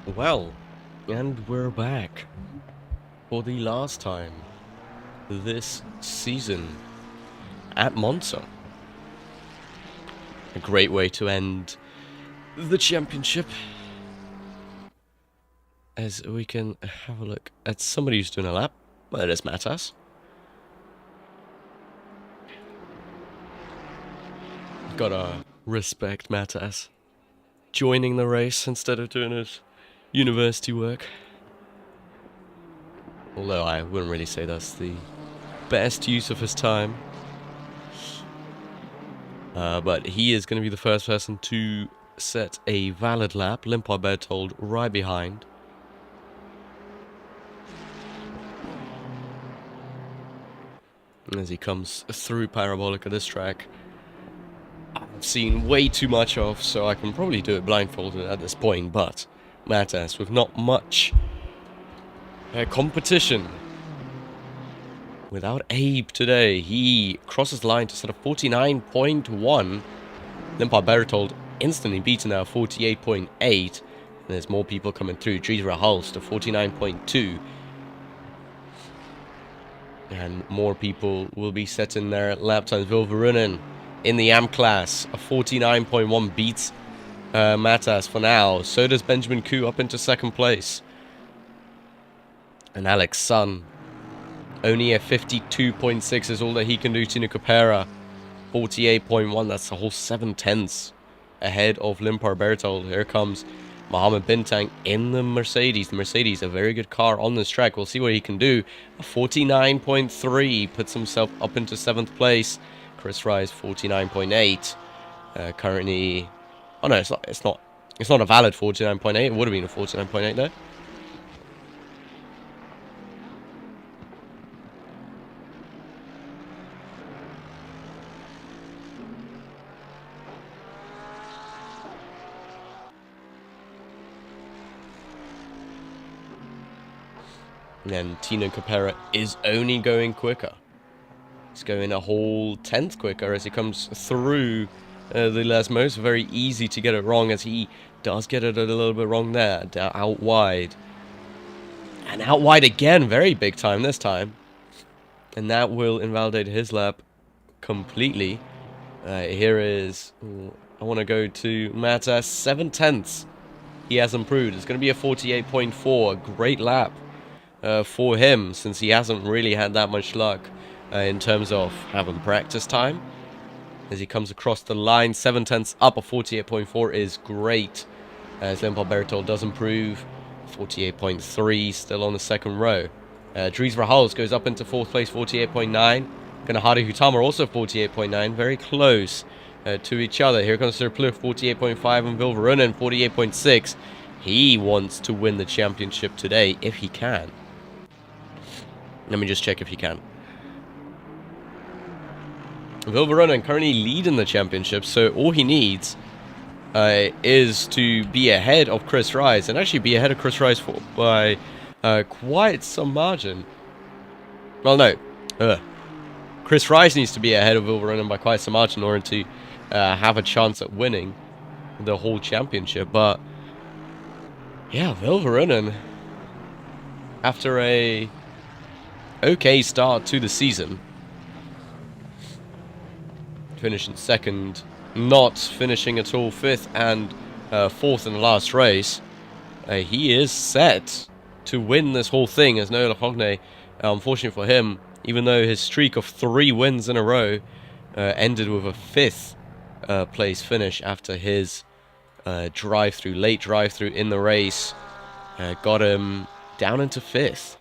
Well, and we're back for the last time this season at Monza. A great way to end the championship, as we can have a look at somebody who's doing a lap. Well, it is Matas. Gotta respect Matas joining the race instead of doing his university work. Although I wouldn't really say that's the best use of his time. But he is going to be the first person to set a valid lap. Limpar Berthold right behind. As he comes through Parabolic at this track. I've seen way too much of, so I can probably do it blindfolded at this point, but Matas with not much competition. Without Abe today, he crosses the line to set a 49.1. Limpar Berthold instantly beaten now 48.8. And there's more people coming through. Dries Verhulst to 49.2. And more people will be setting their lap times. Vilverunen in the AM class, a 49.1 beats Matas for now. So does Benjamin Koo up into second place. And Alex Sun, only a 52.6 is all that he can do. Tino Capera, 48.1. That's a whole 7/10 ahead of Limpar Berthold. Here comes Mohammed Bintang in the Mercedes. The Mercedes, a very good car on this track. We'll see what he can do. A 49.3 puts himself up into 7th place. Chris Rise, 49.8. Currently, oh no, it's not a valid 49.8. It would have been a 49.8 though. And Tino Capera is only going quicker. He's going a whole 10th quicker as he comes through the Lesmos. Very easy to get it wrong, as he does get it a little bit wrong there. Out wide. And out wide again. Very big time this time. And that will invalidate his lap completely. Here is... I want to go to Matas. 7/10. He has improved. It's going to be a 48.4. A great lap for him, since he hasn't really had that much luck in terms of having practice time. As he comes across the line, 7/10 up, a 48.4 is great. As Limpar Berthold does improve, 48.3 still on the second row. Dries Verhulst goes up into 4th place, 48.9. Ganahari Hutama also 48.9, very close to each other. Here comes Sir Pluf, 48.5, and Vilverunen, 48.6. He wants to win the championship today, if he can. Let me just check if he can. Vilverunen currently leading the championship, so all he needs is to be ahead of Chris Rise, and actually be ahead of Chris Rise by quite some margin. Well, no. Chris Rise needs to be ahead of Vilverunen by quite some margin in order to have a chance at winning the whole championship. But yeah, Vilverunen, after a okay start to the season, finishing second, not finishing at all 5th and 4th in the last race, he is set to win this whole thing. As Noah Hogne, unfortunately for him, even though his streak of 3 wins in a row ended with a 5th place finish after his late drive-through in the race, got him down into 5th.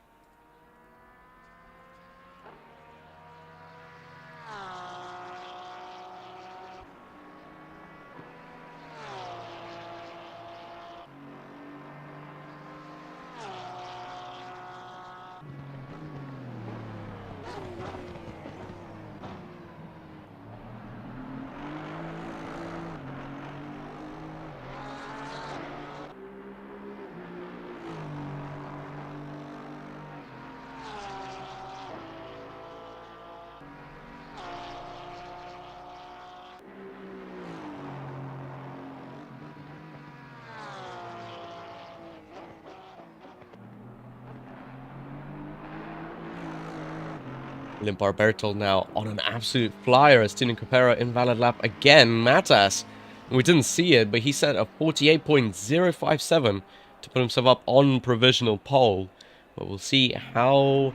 Limpar Bertold now on an absolute flyer as Tino Capera invalid lap again. Matas, we didn't see it, but he set a 48.057 to put himself up on provisional pole. But we'll see how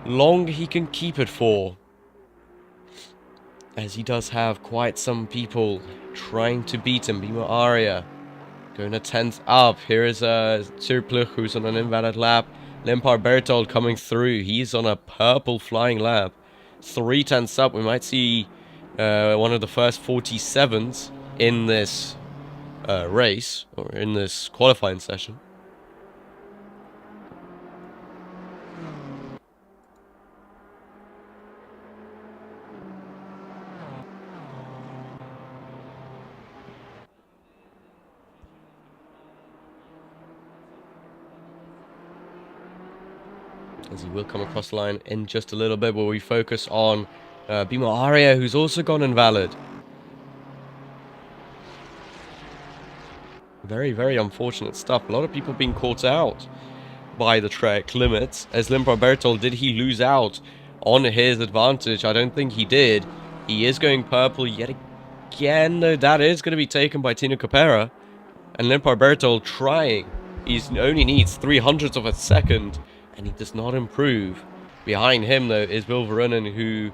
long he can keep it for, as he does have quite some people trying to beat him. Bimo Aria going a 10th up. Here is Sirpluch, who's on an invalid lap. Limpar Bertold coming through. He's on a purple flying lap. 3/10 up. We might see one of the first 47s in this race, or in this qualifying session. As he will come across the line in just a little bit, where we focus on Bimo Aria, who's also gone invalid. Very, very unfortunate stuff. A lot of people being caught out by the track limits. As Limpar Bertold, did he lose out on his advantage? I don't think he did. He is going purple yet again. That is going to be taken by Tino Capera. And Limpar Bertold trying. He only needs 300ths of a second, and he does not improve. Behind him, though, is Will Verunen, who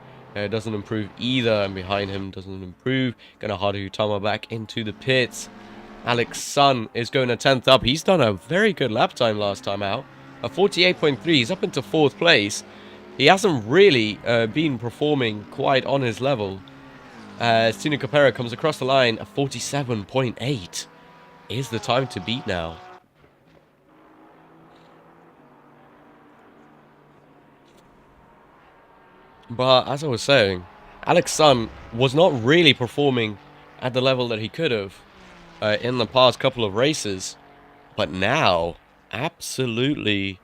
doesn't improve either. And behind him doesn't improve. Gonna Haru Hutama back into the pits. Alex Sun is going a 10th up. He's done a very good lap time last time out. A 48.3. He's up into 4th place. He hasn't really been performing quite on his level. Tino Capera comes across the line. A 47.8 is the time to beat now. But as I was saying, Alex Sun was not really performing at the level that he could have in the past couple of races. But now, absolutely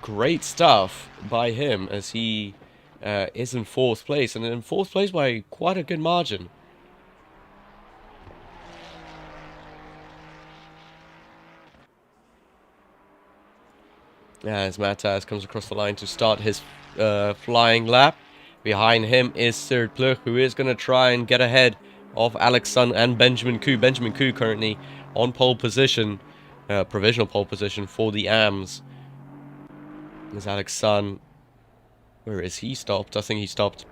great stuff by him, as he is in 4th place. And in 4th place by quite a good margin. As Matas comes across the line to start his flying lap. Behind him is Sirpluch, who is going to try and get ahead of Alex Sun and Benjamin Koo. Benjamin Koo currently on pole position, provisional pole position for the AMS. There's Alex Sun. Where is he stopped? I think he stopped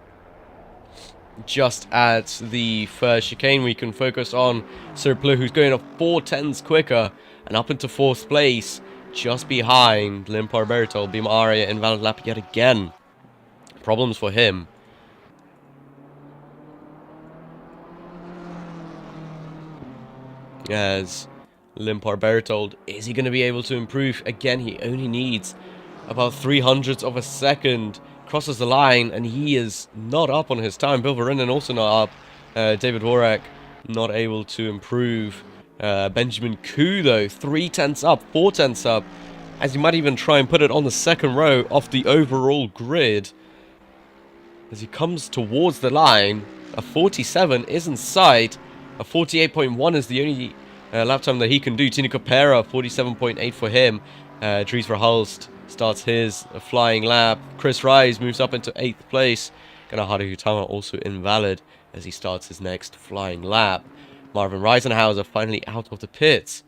just at the first chicane. We can focus on Sirpluch, who's going 4/10s quicker and up into 4th place, just behind Limpar Bertold. Bimo Aria invalid lap yet again. Problems for him. As Limpar Bertold, is he going to be able to improve? Again, he only needs about 300ths of a second. Crosses the line, and he is not up on his time. Bill Verunen also not up. David Worak not able to improve. Benjamin Koo, though, 3/10s up, 4/10s up, as he might even try and put it on the second row of the overall grid. As he comes towards the line, a 47 is in sight. A 48.1 is the only lap time that he can do. Tino Capera, 47.8 for him. Dries Verhulst starts his flying lap. Chris Rise moves up into 8th place. Haru Hutama also invalid as he starts his next flying lap. Marvin Reisenhauser finally out of the pits.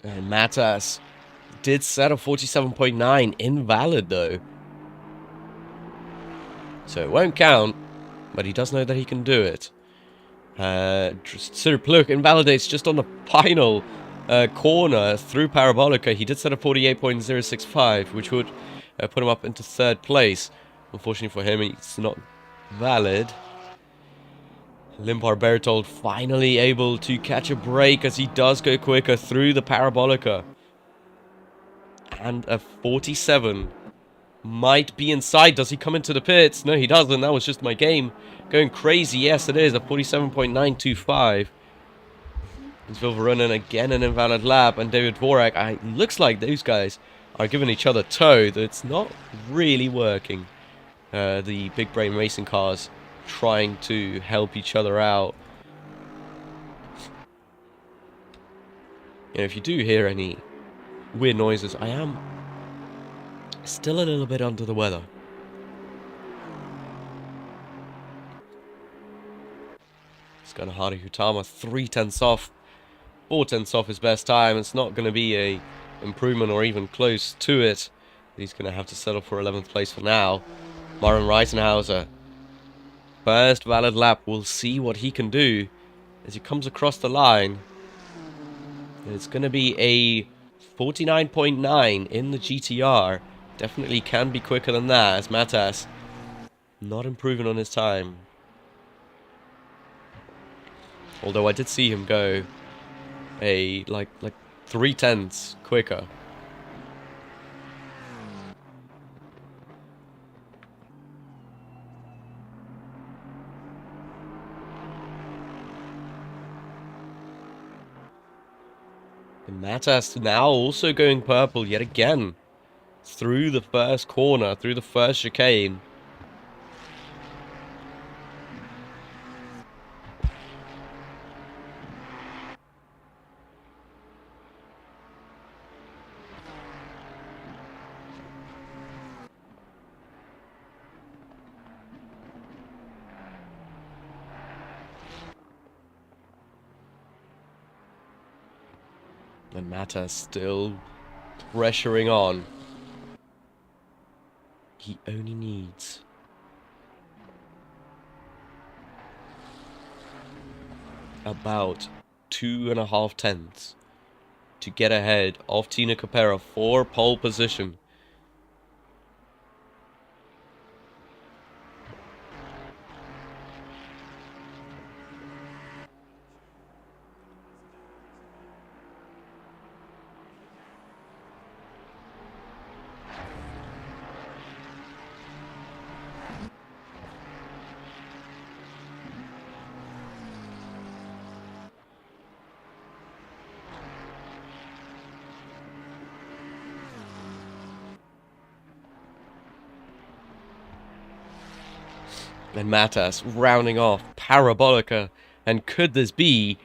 And Matas did set a 47.9, invalid though. So it won't count, but he does know that he can do it. Sirpluch invalidates just on the final corner through Parabolica. He did set a 48.065, which would put him up into 3rd place. Unfortunately for him, it's not valid. Limpar Bertold finally able to catch a break as he does go quicker through the Parabolica. And a 47 might be inside. Does he come into the pits? No, he doesn't. That was just my game going crazy. Yes, it is. A 47.925. It's Vilvarunen again, an invalid lap. And David Dvorak, looks like those guys are giving each other tow. It's not really working. The big brain racing cars trying to help each other out. You know, if you do hear any weird noises, I am still a little bit under the weather. It's going to Hadi Hutama, 3/10 off. 4/10 off his best time. It's not going to be a improvement or even close to it. He's going to have to settle for 11th place for now. Marvin Reisenhauser, first valid lap. We'll see what he can do as he comes across the line. It's going to be a 49.9 in the GTR. Definitely can be quicker than that, as Matas not improving on his time. Although I did see him go a like 3/10 quicker. And Matas now also going purple yet again. Through the first corner, through the first chicane. And Matas still pressuring on. He only needs about 2.5 tenths to get ahead of Tina Capera for pole position. And Matas rounding off Parabolica. And could this be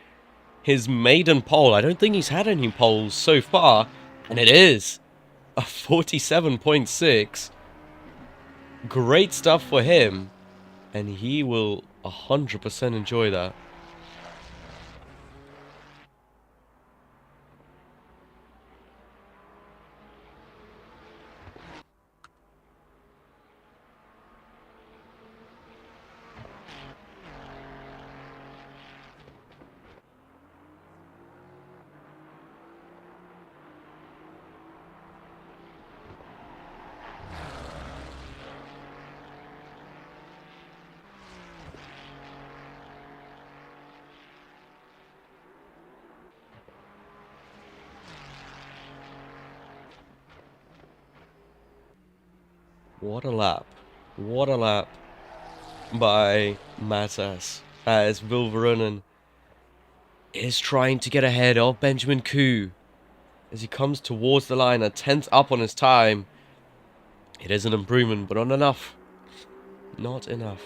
his maiden pole? I don't think he's had any poles so far. And it is a 47.6. Great stuff for him. And he will 100% enjoy that. What a lap. What a lap by Matas as Vilvarunen is trying to get ahead of Benjamin Koo as he comes towards the line, a 10th up on his time. It is an improvement, but not enough. Not enough.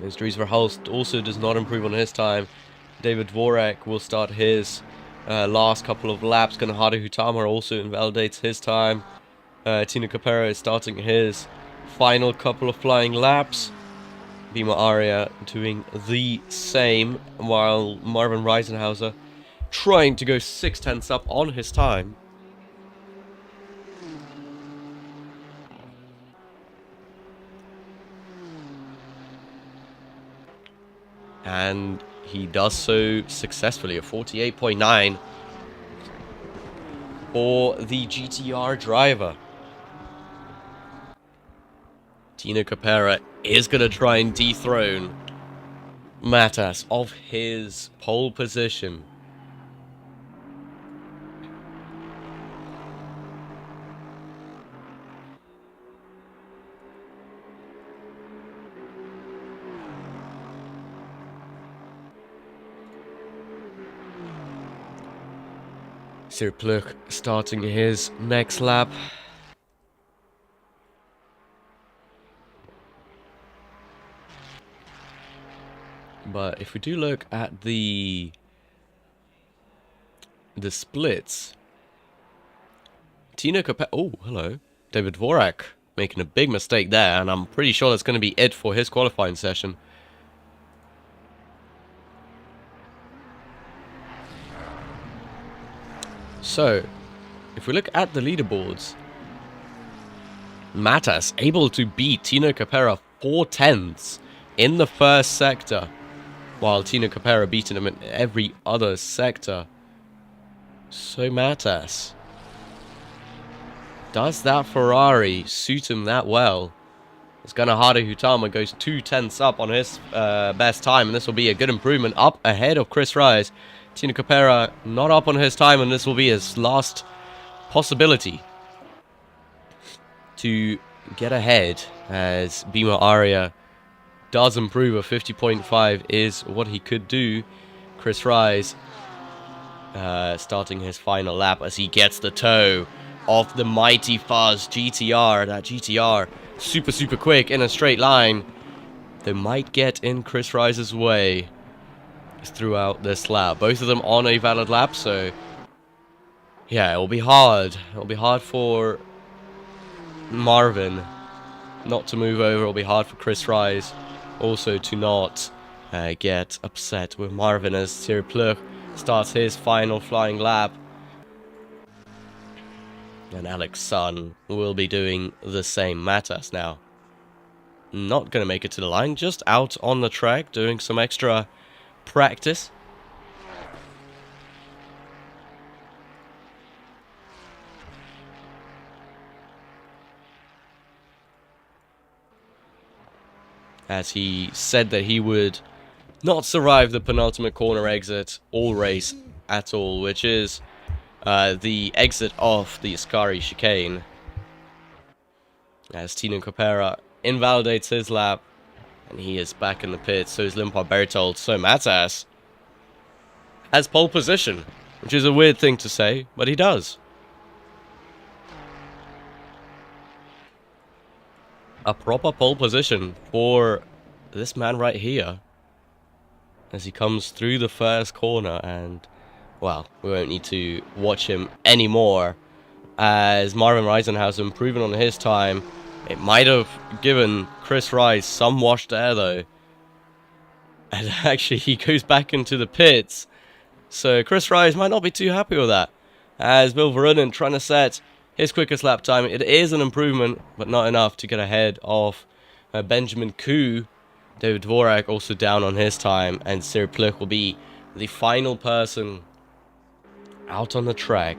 As Dries Verhulst also does not improve on his time. David Dvorak will start his last couple of laps. Kanahata Hutama also invalidates his time. Tina Capera is starting his final couple of flying laps. Bima Aria doing the same, while Marvin Reisenhauser trying to go 6/10 up on his time. And he does so successfully, a 48.9 for the GTR driver. Tina Capera is going to try and dethrone Matas of his pole position. Sirpluk starting his next lap. But if we do look at the splits, Tino Capello, oh, hello, David Dvorak making a big mistake there, and I'm pretty sure that's going to be it for his qualifying session. So, if we look at the leaderboards, Matas able to beat Tino Capera 4/10 in the first sector, while Tino Capera beating him in every other sector. So Matas, does that Ferrari suit him that well? As Ganahade Hutama goes 2/10 up on his best time, and this will be a good improvement up ahead of Chris Rise. Tino Capera not up on his time, and this will be his last possibility to get ahead, as Bima Aria does improve. A 50.5 is what he could do. Chris Rise starting his final lap as he gets the toe of the mighty Fuzz GTR. That GTR super quick in a straight line. They might get in Chris Rise's way throughout this lap. Both of them on a valid lap, so yeah, it'll be hard. It'll be hard for Marvin not to move over. It'll be hard for Chris Rise also to not get upset with Marvin, as Sirpluk starts his final flying lap. And Alex Sun will be doing the same. Matas now not going to make it to the line, just out on the track doing some extra practice. As he said that he would not survive the penultimate corner exit all race at all, which is the exit off the Ascari chicane. As Tino Capera invalidates his lap, and he is back in the pit. So is Limpar Bertold. So Matas has pole position, which is a weird thing to say, but he does. A proper pole position for this man right here, as he comes through the first corner, and well, we won't need to watch him anymore, as Marvin Reisenhausen improving on his time. It might have given Chris Rise some washed air though, and actually he goes back into the pits, so Chris Rise might not be too happy with that, as Bill Verunen trying to set his quickest lap time. It is an improvement, but not enough to get ahead of Benjamin Koo. David Dvorak also down on his time, and Sirpluk will be the final person out on the track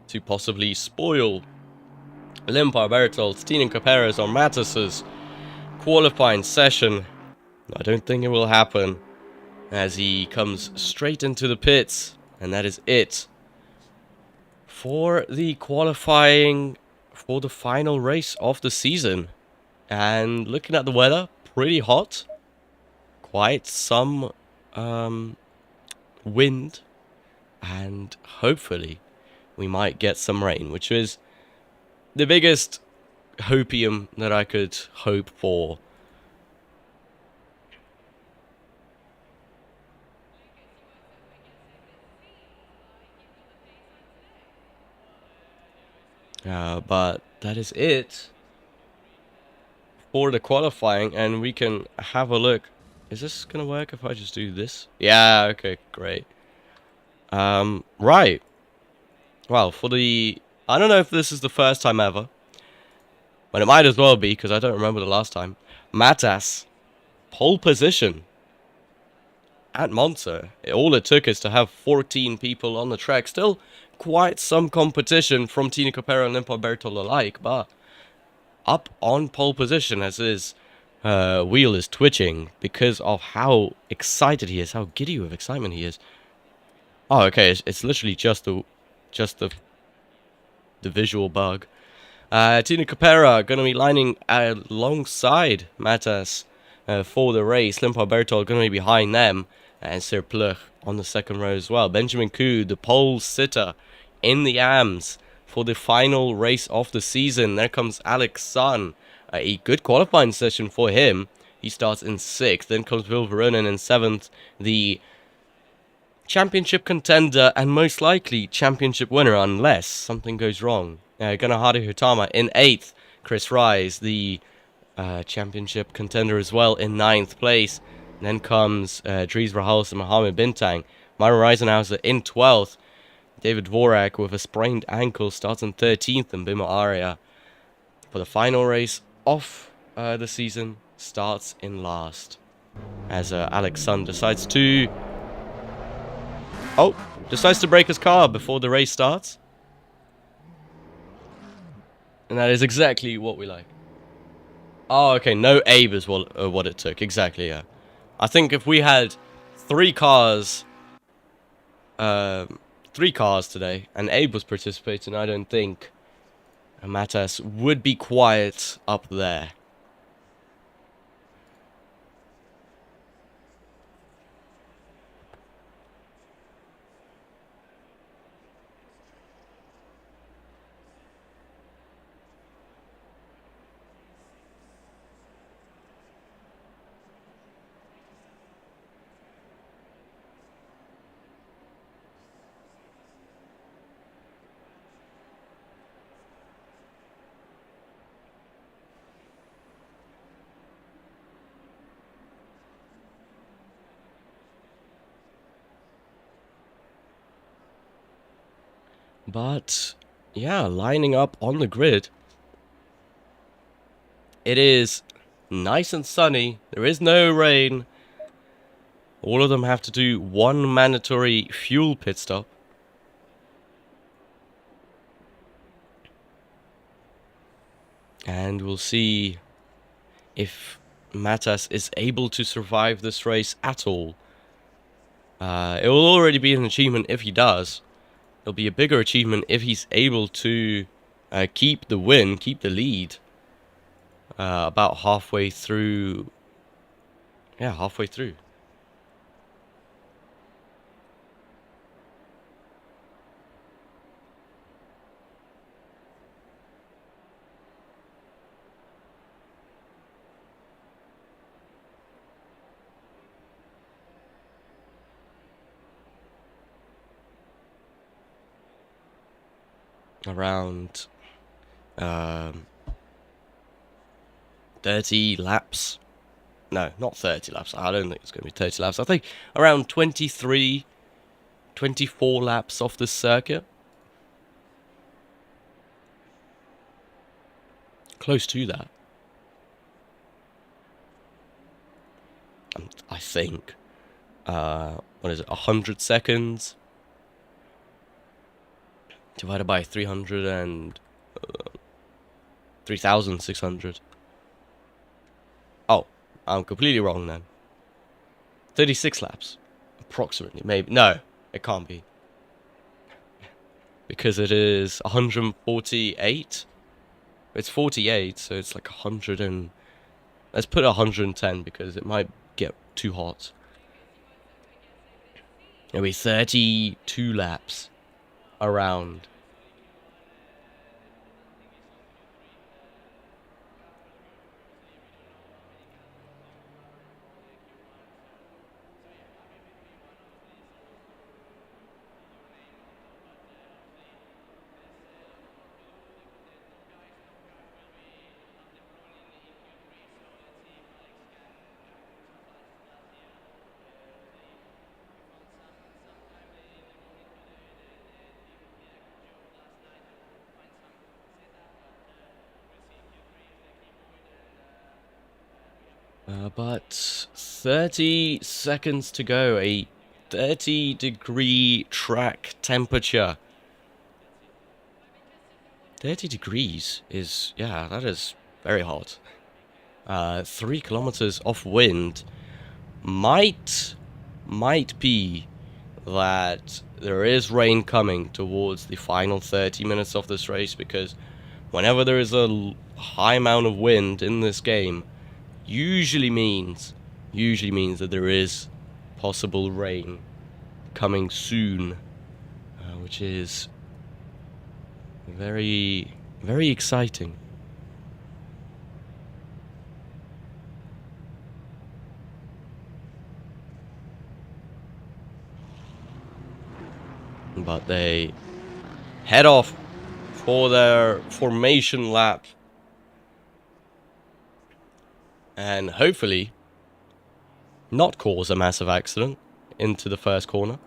to possibly spoil Limpar Bertold, Tino Capera's or Matas's qualifying session. I don't think it will happen, as he comes straight into the pits. And that is it for the qualifying for the final race of the season. And looking at the weather, pretty hot. Quite some wind. And hopefully we might get some rain, which is the biggest hopium that I could hope for. But that is it for the qualifying, and we can have a look. Is this gonna work if I just do this? Yeah, okay, great. Right. Well, for the... I don't know if this is the first time ever, but it might as well be, because I don't remember the last time. Matas, pole position at Monza. All it took is to have 14 people on the track. Still quite some competition from Tino Capera and Limpar Bertold alike, but up on pole position, as his wheel is twitching because of how excited he is, how giddy with excitement he is. Oh, okay, it's literally just the visual bug. Tino Capera going to be lining alongside Matas for the race. Limpar Bertold going to be behind them, and Sirpluk on the second row as well. Benjamin Koo, the pole sitter in the AMS for the final race of the season. There comes Alex Sun. A good qualifying session for him. He starts in 6th. Then comes Will Veronin in 7th. The championship contender and most likely championship winner unless something goes wrong. Gunahari Hutama in 8th. Chris Rise, the championship contender as well, in 9th place. And then comes Dries Verhulst and Mohamed Bintang. Myron Reisenhauser in 12th. David Dvorak with a sprained ankle starts in 13th. And Bimo Aria for the final race of the season starts in last. As Alex Sun decides to break his car before the race starts. And that is exactly what we like. Oh, okay, no Abe is what it took. Exactly, yeah. I think if we had 3 cars today, and Abe was participating, I don't think Matas would be quiet up there. But, yeah, lining up on the grid. It is nice and sunny. There is no rain. All of them have to do 1 mandatory fuel pit stop. And we'll see if Matas is able to survive this race at all. It will already be an achievement if he does. It'll be a bigger achievement if he's able to keep the win, keep the lead. About halfway through. Yeah, halfway through. Around 30 laps. No, not 30 laps. I don't think it's going to be 30 laps. I think around 23, 24 laps off the circuit. Close to that. I think. What is it? 100 seconds divided by 300 and 3,600. Oh, I'm completely wrong then. 36 laps, approximately. Maybe no, it can't be, because it is 148. It's 48, so it's like 100 and let's put 110 because it might get too hot. It'll be 32 laps around. But 30 seconds to go. A 30-degree track temperature. 30 degrees is, yeah, that is very hot. 3 kilometers off wind. Might be that there is rain coming towards the final 30 minutes of this race, because whenever there is a high amount of wind in this game, usually means that there is possible rain. coming soon, which is very, very exciting. But they head off for their formation lap. And hopefully not cause a massive accident into the first corner.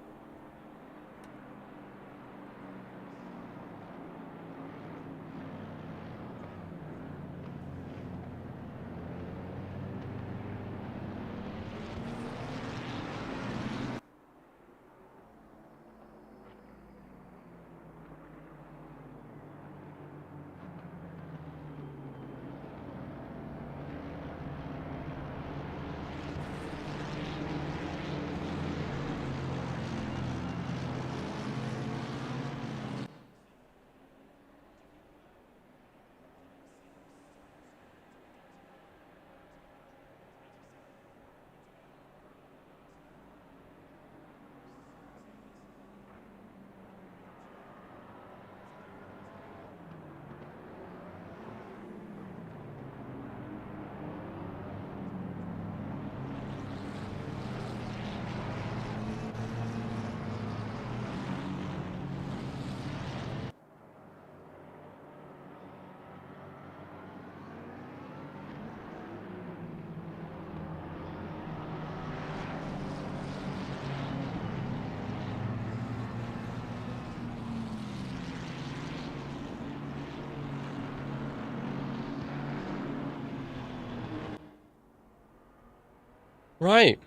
Right.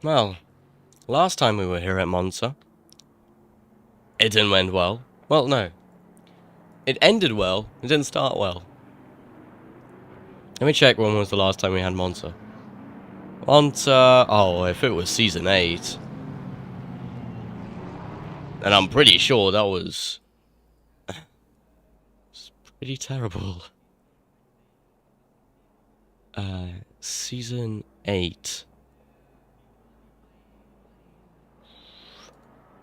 Well, last time we were here at Monza, it didn't end well. Well, no. It ended well. It didn't start well. Let me check when was the last time we had Monza. Monza... Oh, if it was Season 8. And I'm pretty sure that was... it's pretty terrible. Season 8.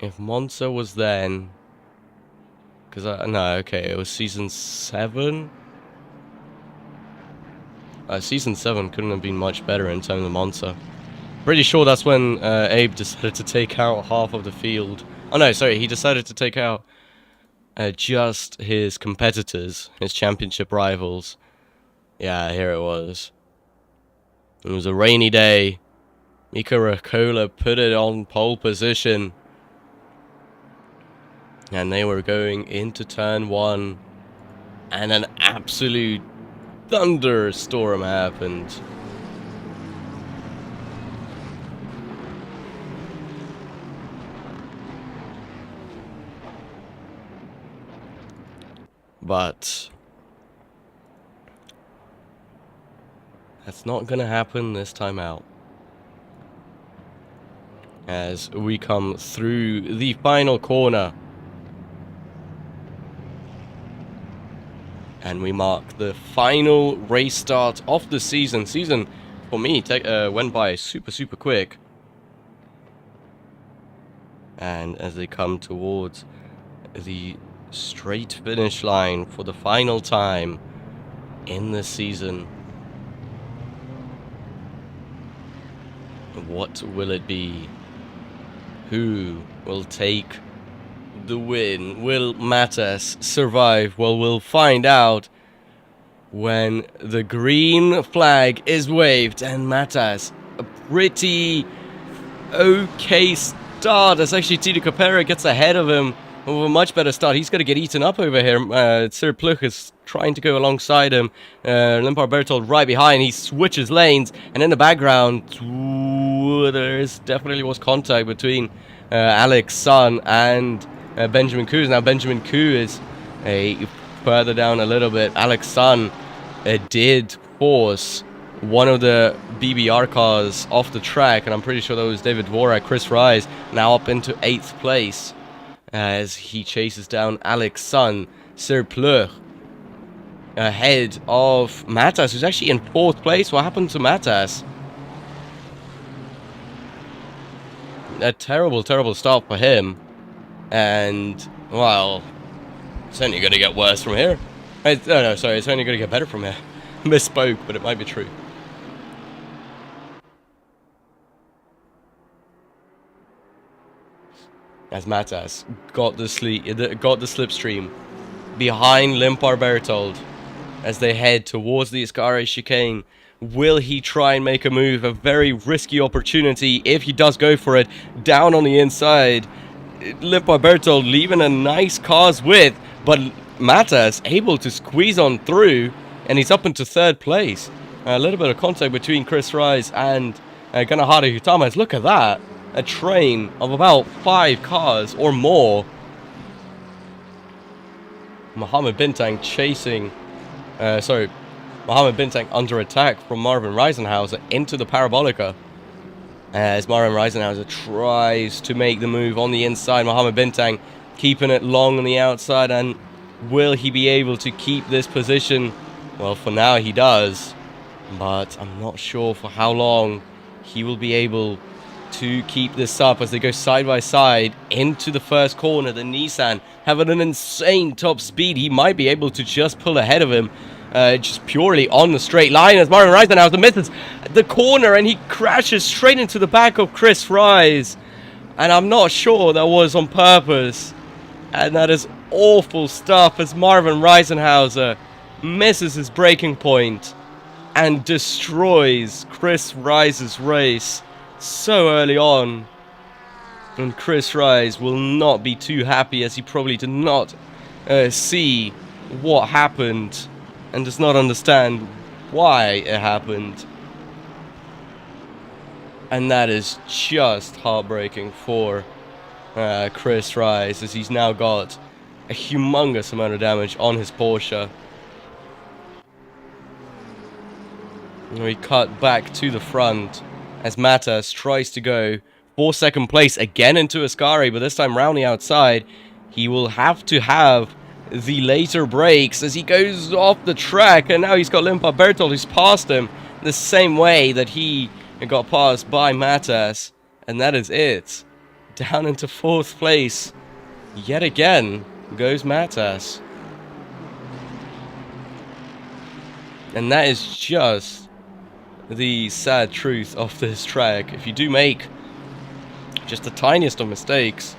If Monza was then... Because no, okay, it was Season 7? Season 7 couldn't have been much better in terms of Monza. Pretty sure that's when Abe decided to take out half of the field. Oh no, sorry, he decided to take out just his competitors, his championship rivals. Yeah, here it was. It was a rainy day. Mika Raikkonen put it on pole position. And they were going into turn 1. And an absolute thunderstorm happened. But that's not gonna happen this time out. As we come through the final corner. And we mark the final race start of the season. Season, for me, went by super quick. And as they come towards the straight finish line for the final time in the season, what will it be? Who will take the win? Will Mattas survive? Well, we'll find out when the green flag is waved. And Mattas, a pretty okay start. As actually Tito Capera gets ahead of him with a much better start. He's going to get eaten up over here. Sir Pluch is trying to go alongside him. Limpar Bertold right behind. He switches lanes. And in the background, there definitely was contact between Alex Sun and Benjamin Koo. Now Benjamin Koo is further down a little bit. Alex Sun did force one of the BBR cars off the track, and I'm pretty sure that was David Dvorak. Chris Rise now up into 8th place as he chases down Alex Sun. Sir Pleur ahead of Mattas, who's actually in 4th place. What happened to Mattas? a terrible, terrible start for him. And, well, it's only going to get worse from here. No, sorry, it's only going to get better from here. Misspoke, but it might be true. As Matas got the slipstream behind Limpar Berthold as they head towards the Ascari chicane. Will he try and make a move? A very risky opportunity if he does go for it. Down on the inside, Limpar Berthold leaving a nice car's width, but Matas able to squeeze on through, and he's up into third place. A little bit of contact between Chris Rise and Ganahara Hutamas. Look at that. A train of about 5 cars or more. Mohammed Bintang chasing... Mohammed Bintang under attack from Marvin Reisenhauser into the Parabolica. As Marvin Reisenhauser tries to make the move on the inside. Mohammed Bintang keeping it long on the outside. And will he be able to keep this position? Well, for now he does. But I'm not sure for how long he will be able to keep this up as they go side by side into the first corner. The Nissan having an insane top speed. He might be able to just pull ahead of him just purely on the straight line as Marvin Reisenhauser misses the corner and he crashes straight into the back of Chris Rise. And I'm not sure that was on purpose. And that is awful stuff as Marvin Reisenhauser misses his braking point and destroys Chris Rise's race so early on. And Chris Rise will not be too happy as he probably did not see what happened and does not understand why it happened. And that is just heartbreaking for Chris Rise as he's now got a humongous amount of damage on his Porsche. And we cut back to the front as Matas tries to go for second place again into Ascari, but this time round the outside. He will have to have the later brakes as he goes off the track, and now he's got Limpar Berthold who's passed him the same way that he got passed by Matas, and that is it. Down into fourth place yet again goes Matas. And that is just the sad truth of this track. If you do make just the tiniest of mistakes,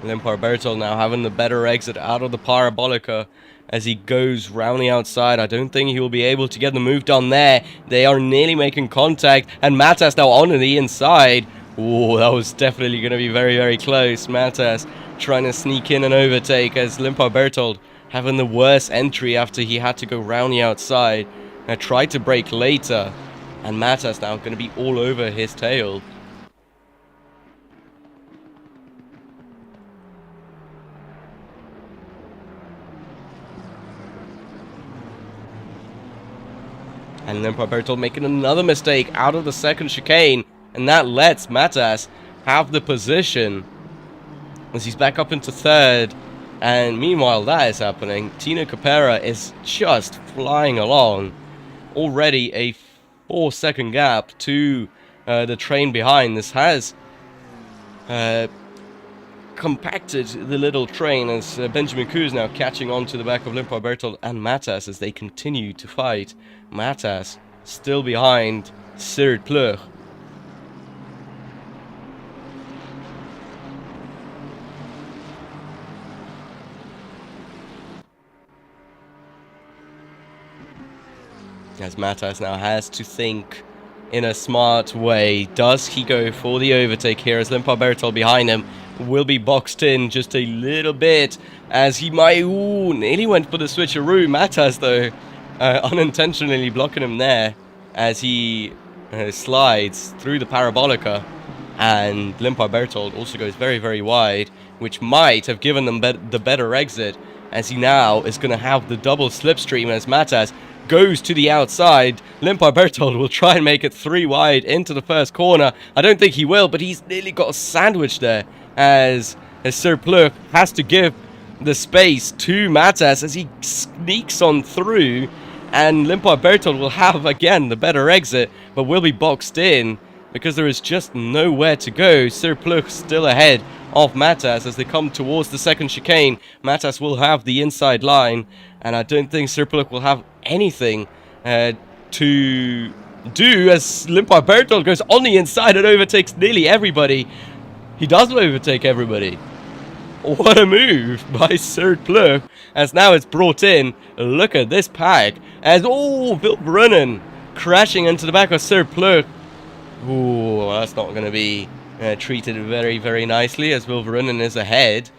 Limpar Berthold now having the better exit out of the Parabolica as he goes round the outside. I don't think he will be able to get the move done there. They are nearly making contact, and Matas now on the inside. Ooh, that was definitely going to be very, very close. Matas trying to sneak in and overtake as Limpar Berthold having the worst entry after he had to go round the outside. I tried to brake later, and Matas now going to be all over his tail. And Limpar Berthold making another mistake out of the second chicane. And that lets Matas have the position as he's back up into third. And meanwhile that is happening, Tino Capera is just flying along. Already a 4-second gap to the train behind. This has compacted the little train as Benjamin Coos now catching on to the back of Limpar Berthold and Matas as they continue to fight. Matas still behind Cyril Pleur. As Matas now has to think in a smart way. Does he go for the overtake here as Limpar Berthold behind him will be boxed in just a little bit as he might... Ooh, nearly went for the switcheroo. Matas though unintentionally blocking him there as he slides through the Parabolica, and Limpar Berthold also goes very, very wide, which might have given them the better exit as he now is going to have the double slipstream as Matas goes to the outside. Limpar Berthold will try and make it 3 wide into the first corner. I don't think he will, but he's nearly got a sandwich there as as Sir Pluk has to give the space to Matas as he sneaks on through, and Limpar Bertold will have again the better exit, but will be boxed in because there is just nowhere to go. Sir Pluk still ahead of Matas as they come towards the second chicane. Matas will have the inside line, and I don't think Sir Pluk will have anything to do as Limpar Bertold goes on the inside and overtakes nearly everybody. He does overtake everybody. What a move by Sir Pluk, as now it's brought in. Look at this pack, as Vilbrunnen crashing into the back of Sir Pluk. Ooh, that's not going to be treated very, very nicely, as Vilbrunnen is ahead.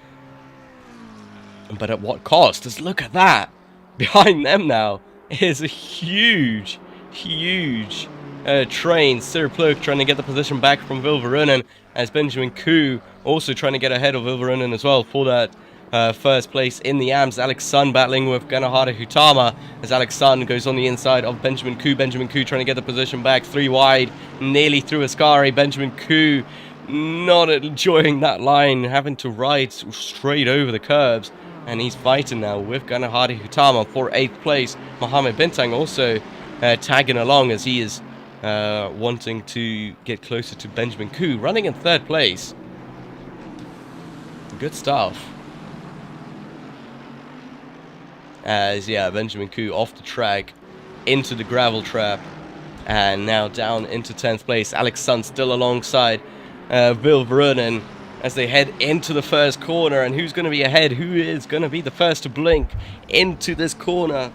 But at what cost? Just look at that. Behind them now is a huge, huge train. Sir Pluk trying to get the position back from Vilbrunnen, as Benjamin Koo also trying to get ahead of Vilbrunnen as well for that first place in the AMS. Alex Sun battling with Ganahara Hutama as Alex Sun goes on the inside of Benjamin Koo. Benjamin Koo trying to get the position back, 3 wide, nearly through Ascari. Benjamin Koo not enjoying that line, having to ride straight over the curbs, and he's fighting now with Ganahara Hutama for 8th place. Mohamed Bintang also tagging along as he is wanting to get closer to Benjamin Koo, running in 3rd place. Good stuff. As, yeah, Benjamin Koo off the track, into the gravel trap, and now down into 10th place. Alex Sun still alongside Vilbrunnen as they head into the first corner. And who's going to be ahead? Who is going to be the first to blink into this corner?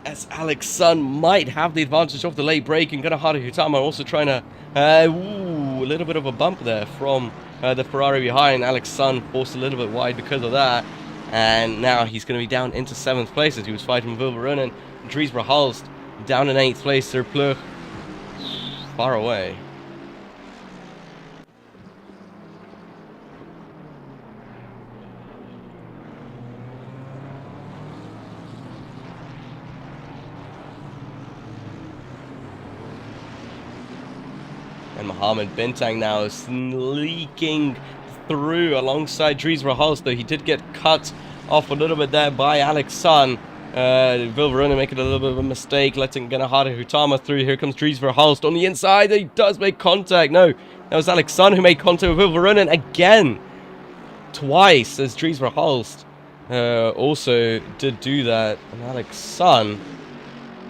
As Alex Sun might have the advantage of the late break, and Ganahara Hutama also trying to... a little bit of a bump there from the Ferrari behind. Alex Sun forced a little bit wide because of that. And now he's going to be down into 7th place as he was fighting with Vilbrunnen. Dries Verhulst down in 8th place. Sir Pluk far away. And Mohamed Bintang now is sneaking through alongside Dries Verhulst, though he did get cut off a little bit there by Alex Sun. Vilbrunnen making a little bit of a mistake, letting Ganahara Hutama through. Here comes Dries Verhulst on the inside. He does make contact. No, that was Alex Sun who made contact with Vilbrunnen again. Twice, as Dries Verhulst also did do that. And Alex Sun,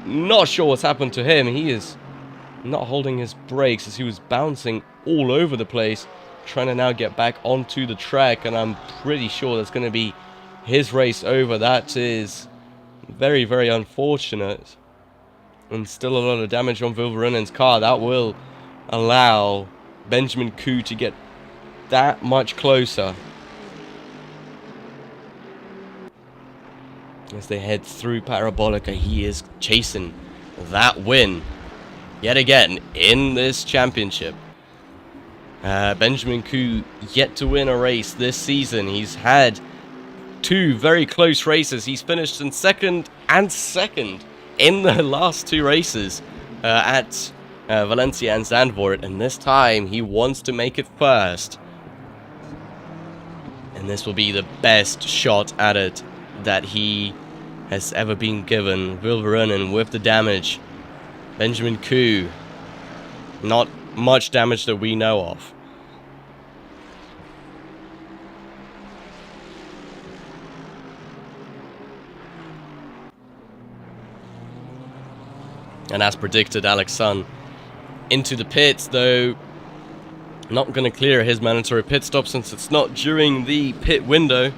not sure what's happened to him. He is not holding his brakes as he was bouncing all over the place, trying to now get back onto the track, and I'm pretty sure that's going to be his race over. That is very, very unfortunate, and still a lot of damage on Vilbrunnen's car. That will allow Benjamin Koo to get that much closer as they head through Parabolica. He is chasing that win yet again in this championship. Benjamin Koo yet to win a race this season. He's had 2 very close races. He's finished in second in the last 2 races at Valencia and Zandvoort, and this time he wants to make it first. And this will be the best shot at it that he has ever been given. Vilbrunnen with the damage. Benjamin Koo, not much damage that we know of. And as predicted, Alex Sun into the pits, though not going to clear his mandatory pit stop since it's not during the pit window.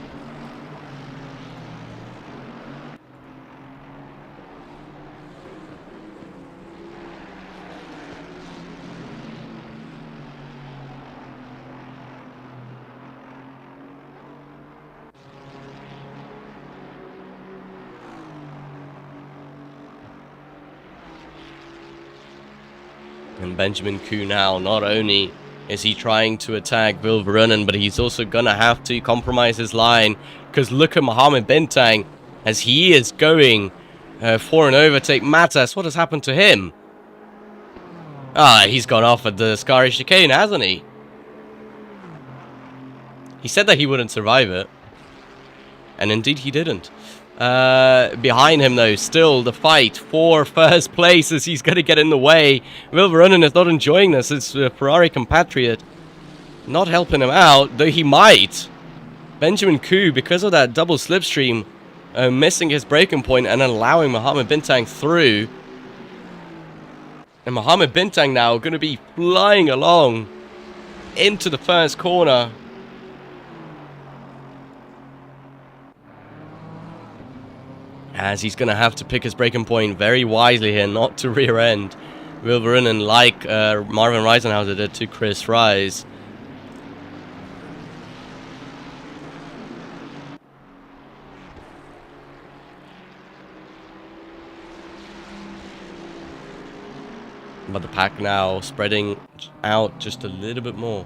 And Benjamin Koo now, not only is he trying to attack Vilbrunnen, but he's also gonna have to compromise his line, because look at Mohamed Bintang as he is going for an overtake. Matas, what has happened to him? He's gone off at the Ascari chicane, hasn't he? He said that he wouldn't survive it. And indeed he didn't. Behind him, though, still the fight for first place as he's going to get in the way. Will Veronin is not enjoying this. It's a Ferrari compatriot not helping him out, though he might. Benjamin Koo, because of that double slipstream, missing his braking point and allowing Mohammed Bintang through. And Mohammed Bintang now going to be flying along into the first corner. As he's going to have to pick his braking point very wisely here, not to rear end Will Veronin like Marvin Reisenhauser did to Chris Rise. But the pack now spreading out just a little bit more.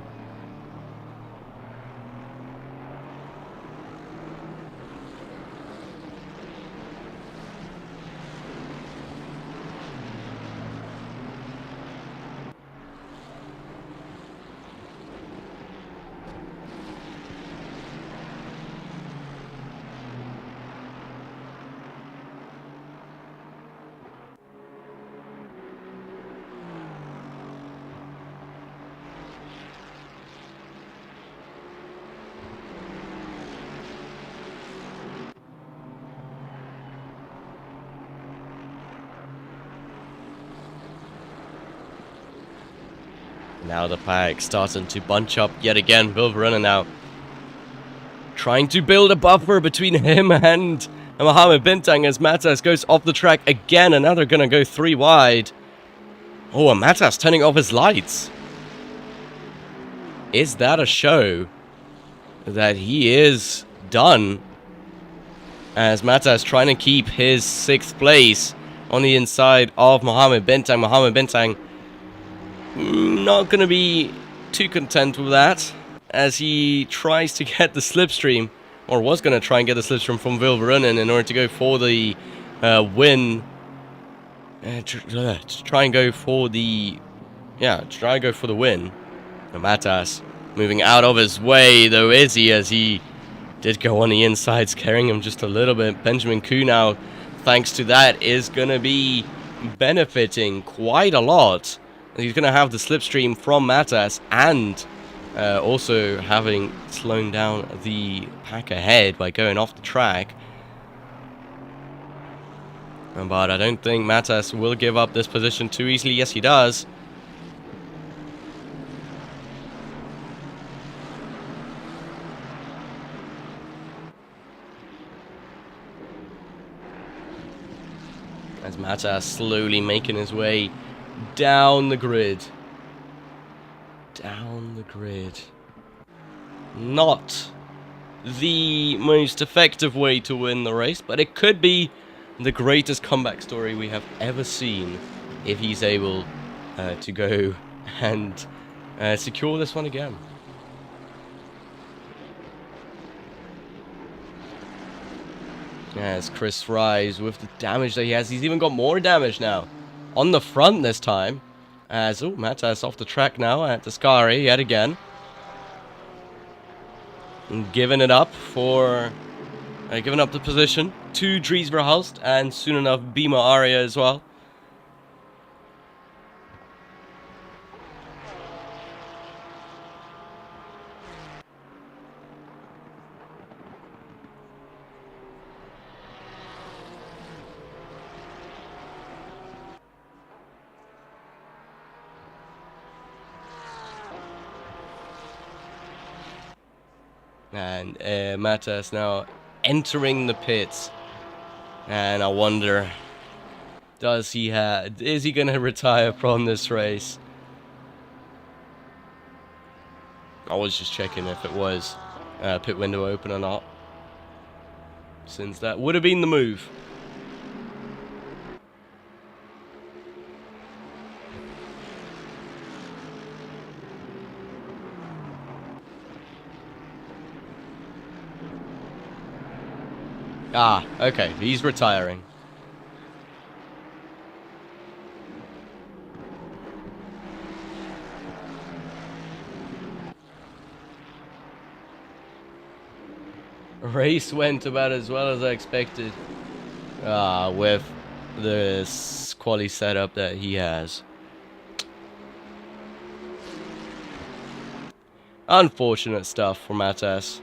Now the pack starting to bunch up yet again. Will Veronin now trying to build a buffer between him and Mohammed Bintang as Matas goes off the track again, and now they're going to go 3 wide. Oh, and Matas turning off his lights. Is that a show that he is done? As Matas trying to keep his 6th place on the inside of Mohammed Bintang. Mohammed Bintang not going to be too content with that as he tries to get the slipstream, or was going to try and get the slipstream from Will Veronin in order to go for the win. To try and go for the win. And Matas moving out of his way, though, is he, as he did go on the inside, scaring him just a little bit. Benjamin Koo now, thanks to that, is going to be benefiting quite a lot. He's going to have the slipstream from Matas and also having slowed down the pack ahead by going off the track. But I don't think Matas will give up this position too easily. Yes, he does. As Matas slowly making his way down the grid. Down the grid. Not the most effective way to win the race, but it could be the greatest comeback story we have ever seen if he's able to go and secure this one again. As Chris Rise, with the damage that he has, he's even got more damage now. On the front this time. As, Matas off the track now at Tascari yet again. And giving it up for... giving up the position to Dries Verhulst and soon enough Bima Aria as well. And Matas now entering the pits. And I wonder, is he going to retire from this race? I was just checking if it was pit window open or not, since that would have been the move. Ah, okay, he's retiring. Race went about as well as I expected. With the quali setup that he has. Unfortunate stuff for Matas.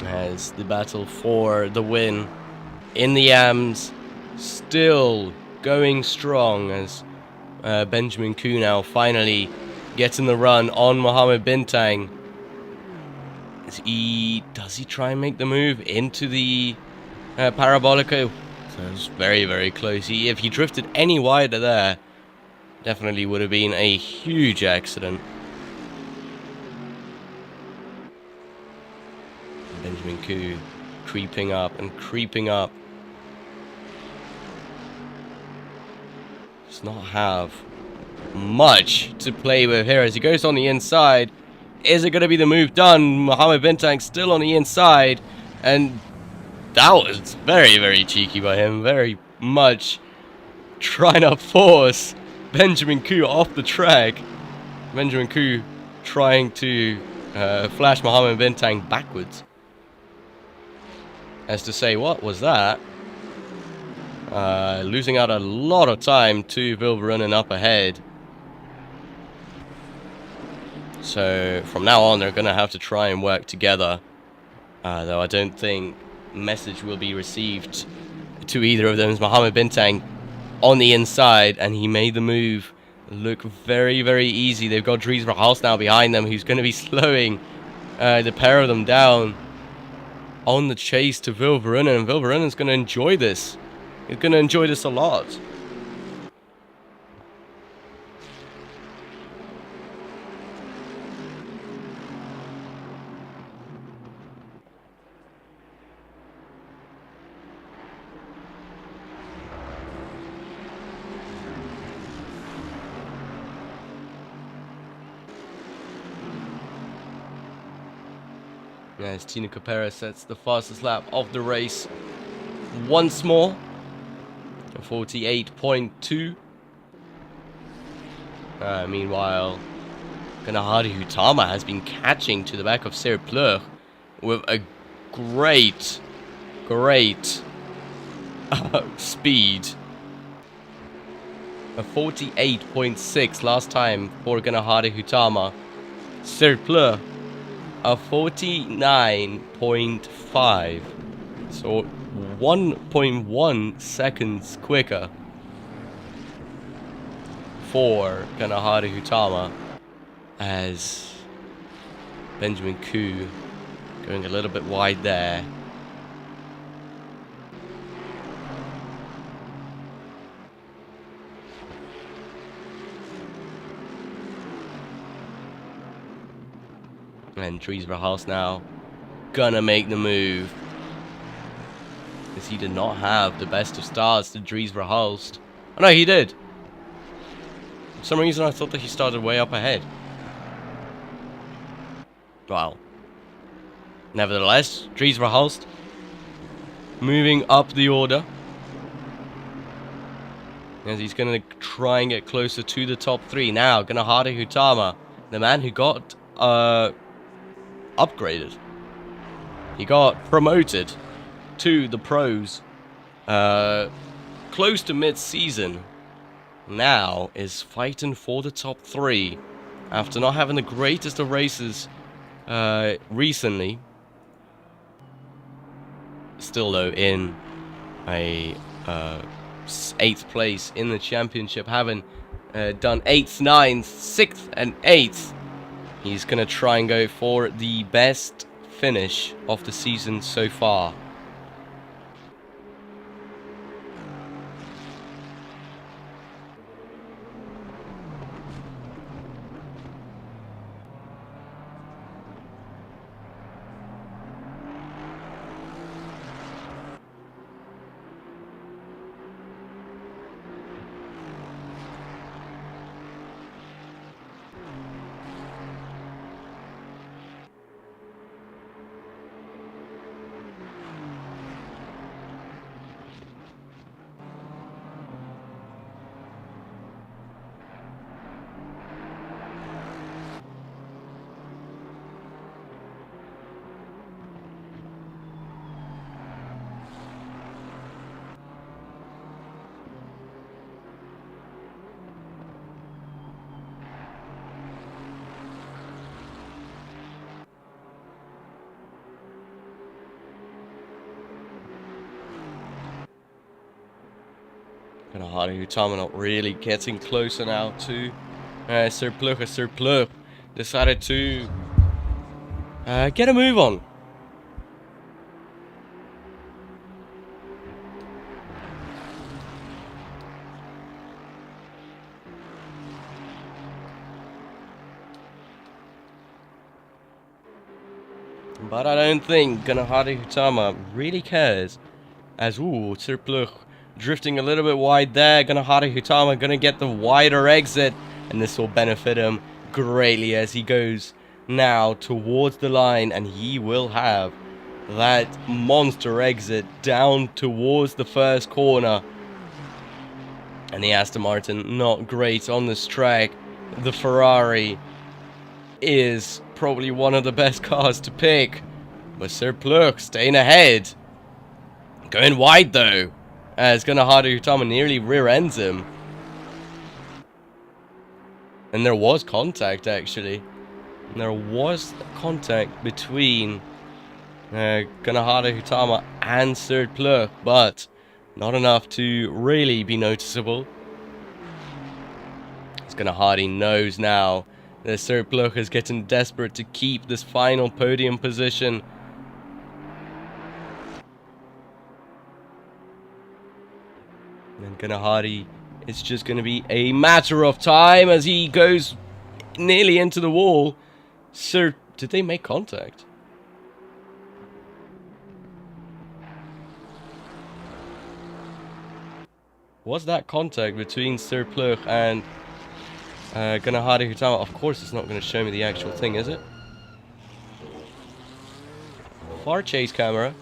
As the battle for the win in the AMs still going strong, as Benjamin Ku now finally getting the run on Mohammed Bintang. Does he try and make the move into the Parabolica? So it's very, very close. If he drifted any wider there, definitely would have been a huge accident. Benjamin Ku creeping up and creeping up. Does not have much to play with here as he goes on the inside. Is it going to be the move done? Mohammed Bintang still on the inside, and that was very, very cheeky by him. Very much trying to force Benjamin Ku off the track. Benjamin Ku trying to flash Mohammed Bintang backwards. As to say, what was that? Losing out a lot of time to Vilverunen up ahead. So from now on, they're going to have to try and work together. Though I don't think message will be received to either of them. It's Mohammed Bintang on the inside, and he made the move look very, very easy. They've got Dries Verhaals now behind them, who's going to be slowing the pair of them down on the chase to Vilverunen. And Vilverunen's going to enjoy this. He's going to enjoy this a lot. As Tino Capera sets the fastest lap of the race once more. 48.2. Meanwhile, Ganahari Hutama has been catching to the back of Serre Pleur with a great speed. A 48.6 last time for Ganahari Hutama. Serre Pleur a 49.5. So 1.1 seconds quicker for Ganahari Hutama, as Benjamin Ku going a little bit wide there. And Dries Verhaals now gonna make the move, because he did not have the best of starts to Dries Verhaals. Oh no, he did. For some reason I thought that he started way up ahead. Wow. Nevertheless, Dries Verhaals moving up the order, as he's gonna try and get closer to the top three. Now, Ganahari Hutama, the man who got upgraded. He got promoted to the pros close to mid-season. Now is fighting for the top three after not having the greatest of races recently. Still though in a 8th place in the championship, having done 8th, 9th, 6th and 8th. He's going to try and go for the best finish of the season so far. Kanahari Hutama not really getting closer now to Sir Plug. Sir Plug decided to get a move on. But I don't think Kanahari Hutama really cares. As, ooh, Sir Plug drifting a little bit wide there. Kanahari Hutama gonna get the wider exit. And this will benefit him greatly as he goes now towards the line. And he will have that monster exit down towards the first corner. And the Aston Martin not great on this track. The Ferrari is probably one of the best cars to pick. But Sir Plug staying ahead. Going wide though. As Kanahari Hutama nearly rear ends him. And there was contact actually. And there was contact between Kanahari Hutama and Sir Plug. But not enough to really be noticeable. As Kanahari knows now that Sir Plug is getting desperate to keep this final podium position. And Kanahari, it's just going to be a matter of time as he goes nearly into the wall. Sir, did they make contact? Was that contact between Sir Plug and Kanahari Hutama? Of course it's not going to show me the actual thing, is it? Far chase camera.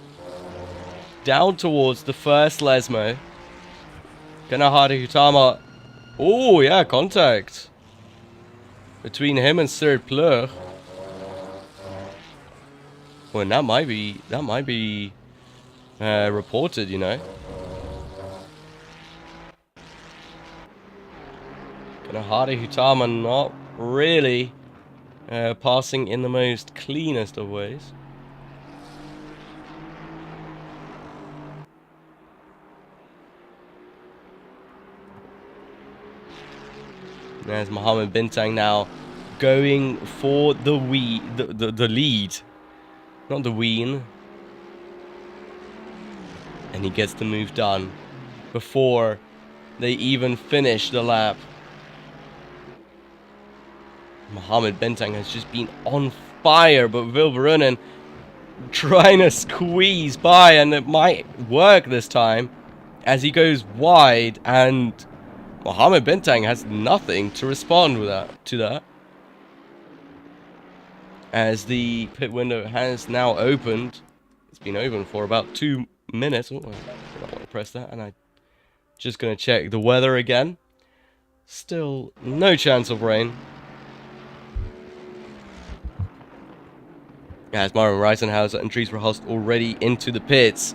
Down towards the first Lesmo. Kanahari Hutama. Oh yeah, contact between him and Sir Plug. Well, that might be reported, you know. Kanahari Hutama not really passing in the most cleanest of ways. There's Mohammed Bintang now going for the lead. Not the ween. And he gets the move done before they even finish the lap. Mohammed Bintang has just been on fire, but Vilverunen trying to squeeze by, and it might work this time as he goes wide, and Mohammed Bintang has nothing to respond to that. As the pit window has now opened. It's been open for about 2 minutes. Oh, I don't want to press that, and I'm just going to check the weather again. Still no chance of rain. As Marvin Reisenhauser and Dries Verhulst already into the pits.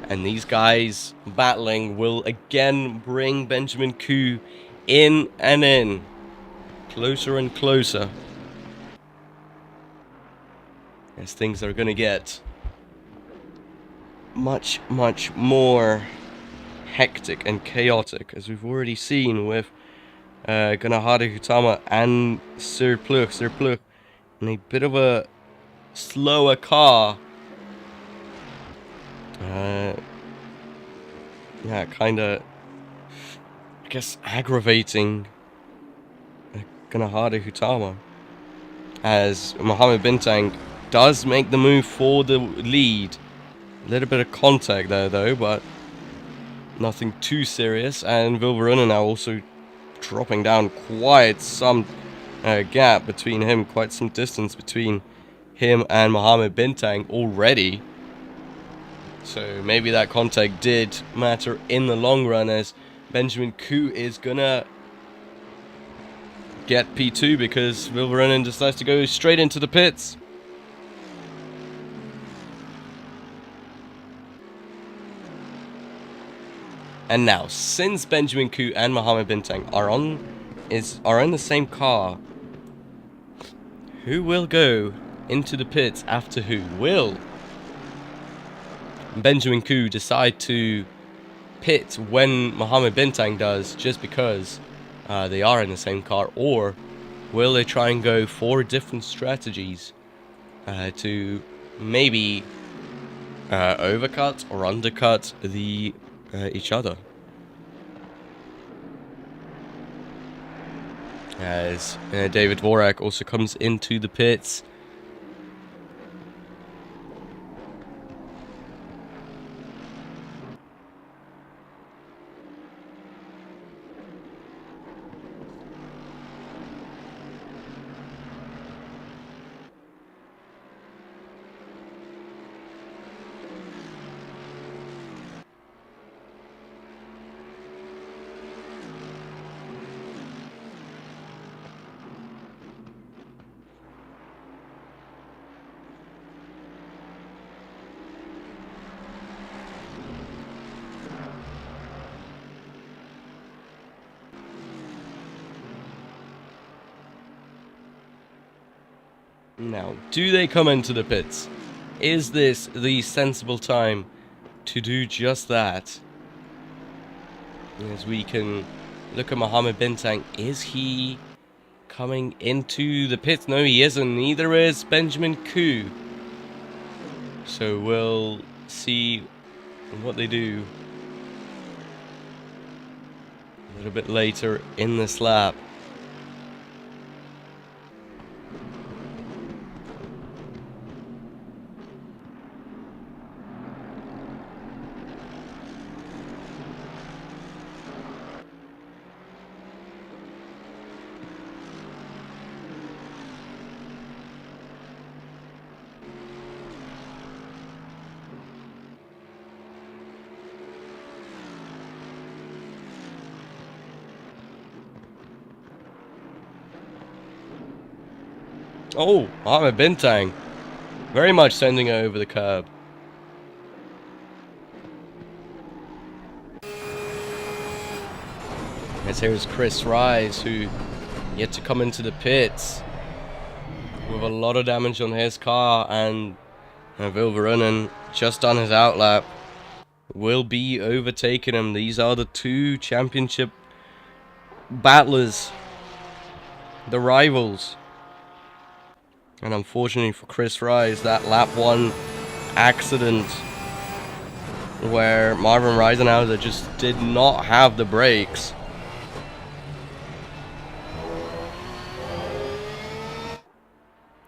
And these guys battling will again bring Benjamin Koo in and in. Closer and closer. As things are going to get much, much more hectic and chaotic. As we've already seen with Kanahari Hutama and Sir Plug. Sir Plug in a bit of a slower car. Yeah, kind of, I guess, aggravating Kanahari Hutama. As Mohammed Bintang does make the move for the lead. A little bit of contact there, though, but nothing too serious. And Vilverunen now also dropping down quite some gap between him, quite some distance between him and Mohammed Bintang already. So maybe that contact did matter in the long run, as Benjamin Koo is gonna get P2 because Vilverunen decides to go straight into the pits. And now, since Benjamin Koo and Mohammed Bintang are in the same car, who will go into the pits after who? Will Benjamin Koo decide to pit when Mohammed Bintang does, just because they are in the same car, or will they try and go for different strategies to maybe overcut or undercut each other? As David Vorak also comes into the pits. Now, do they come into the pits? Is this the sensible time to do just that? As we can look at Mohammed Bintang, is he coming into the pits? No, he isn't. Neither is Benjamin Koo. So we'll see what they do a little bit later in this lap. Oh, Mohammed Bintang. Very much sending it over the curb. As here's Chris Rise, who yet to come into the pits with a lot of damage on his car, and Vilverunen just done his outlap, will be overtaking him. These are the two championship battlers, the rivals. And unfortunately for Chris Rise, that lap 1 accident where Marvin Reisenhauser just did not have the brakes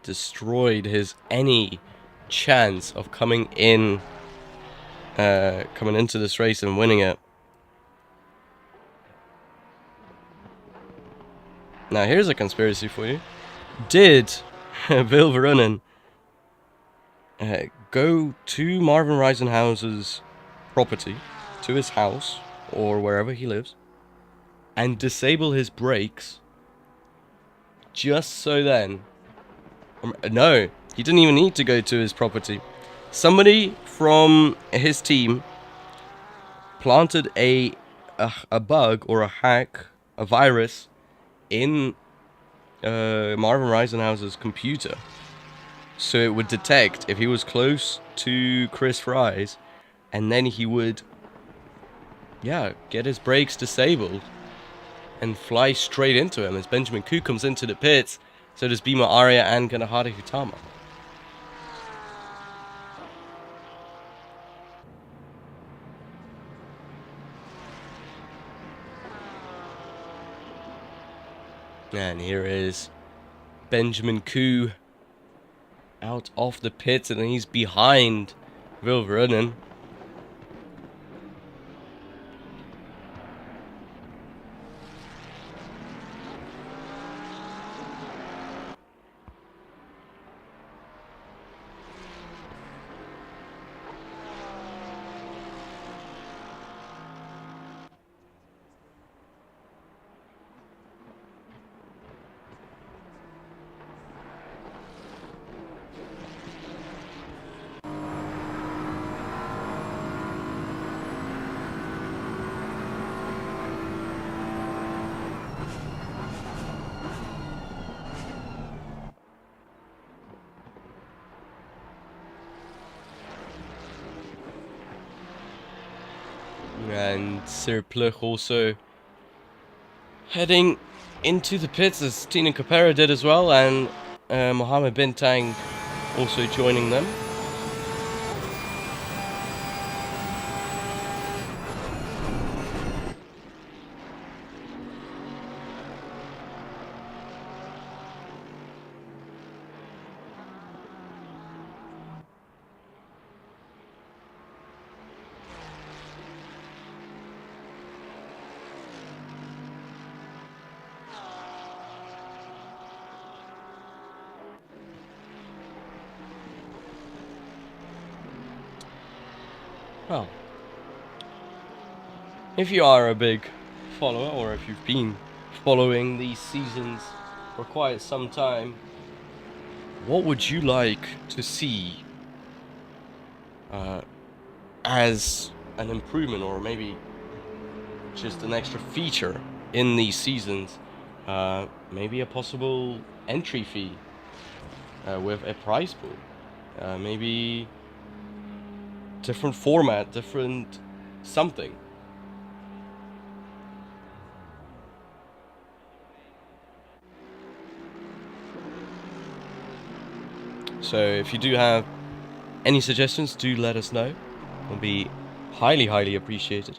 destroyed his any chance of coming into this race and winning it. Now here's a conspiracy for you. Did Vilverunen go to Marvin Reisenhauser's property, to his house or wherever he lives, and disable his brakes just so then... No, he didn't even need to go to his property. Somebody from his team planted a bug or a hack, a virus, in Marvin Reisenhauser's computer, so it would detect if he was close to Chris Rise, and then he would, get his brakes disabled and fly straight into him. As Benjamin Koo comes into the pits, so does Bima Arya and Kanahara Hutama. And here is Benjamin Koo out of the pits, and he's behind Vilverunen. And Sirplug also heading into the pits, as Tina Capera did as well, and Mohammed Bintang also joining them. Well, if you are a big follower, or if you've been following these seasons for quite some time, what would you like to see as an improvement, or maybe just an extra feature in these seasons? Maybe a possible entry fee with a prize pool, maybe different format, different something. So if you do have any suggestions, do let us know. It'll be highly appreciated.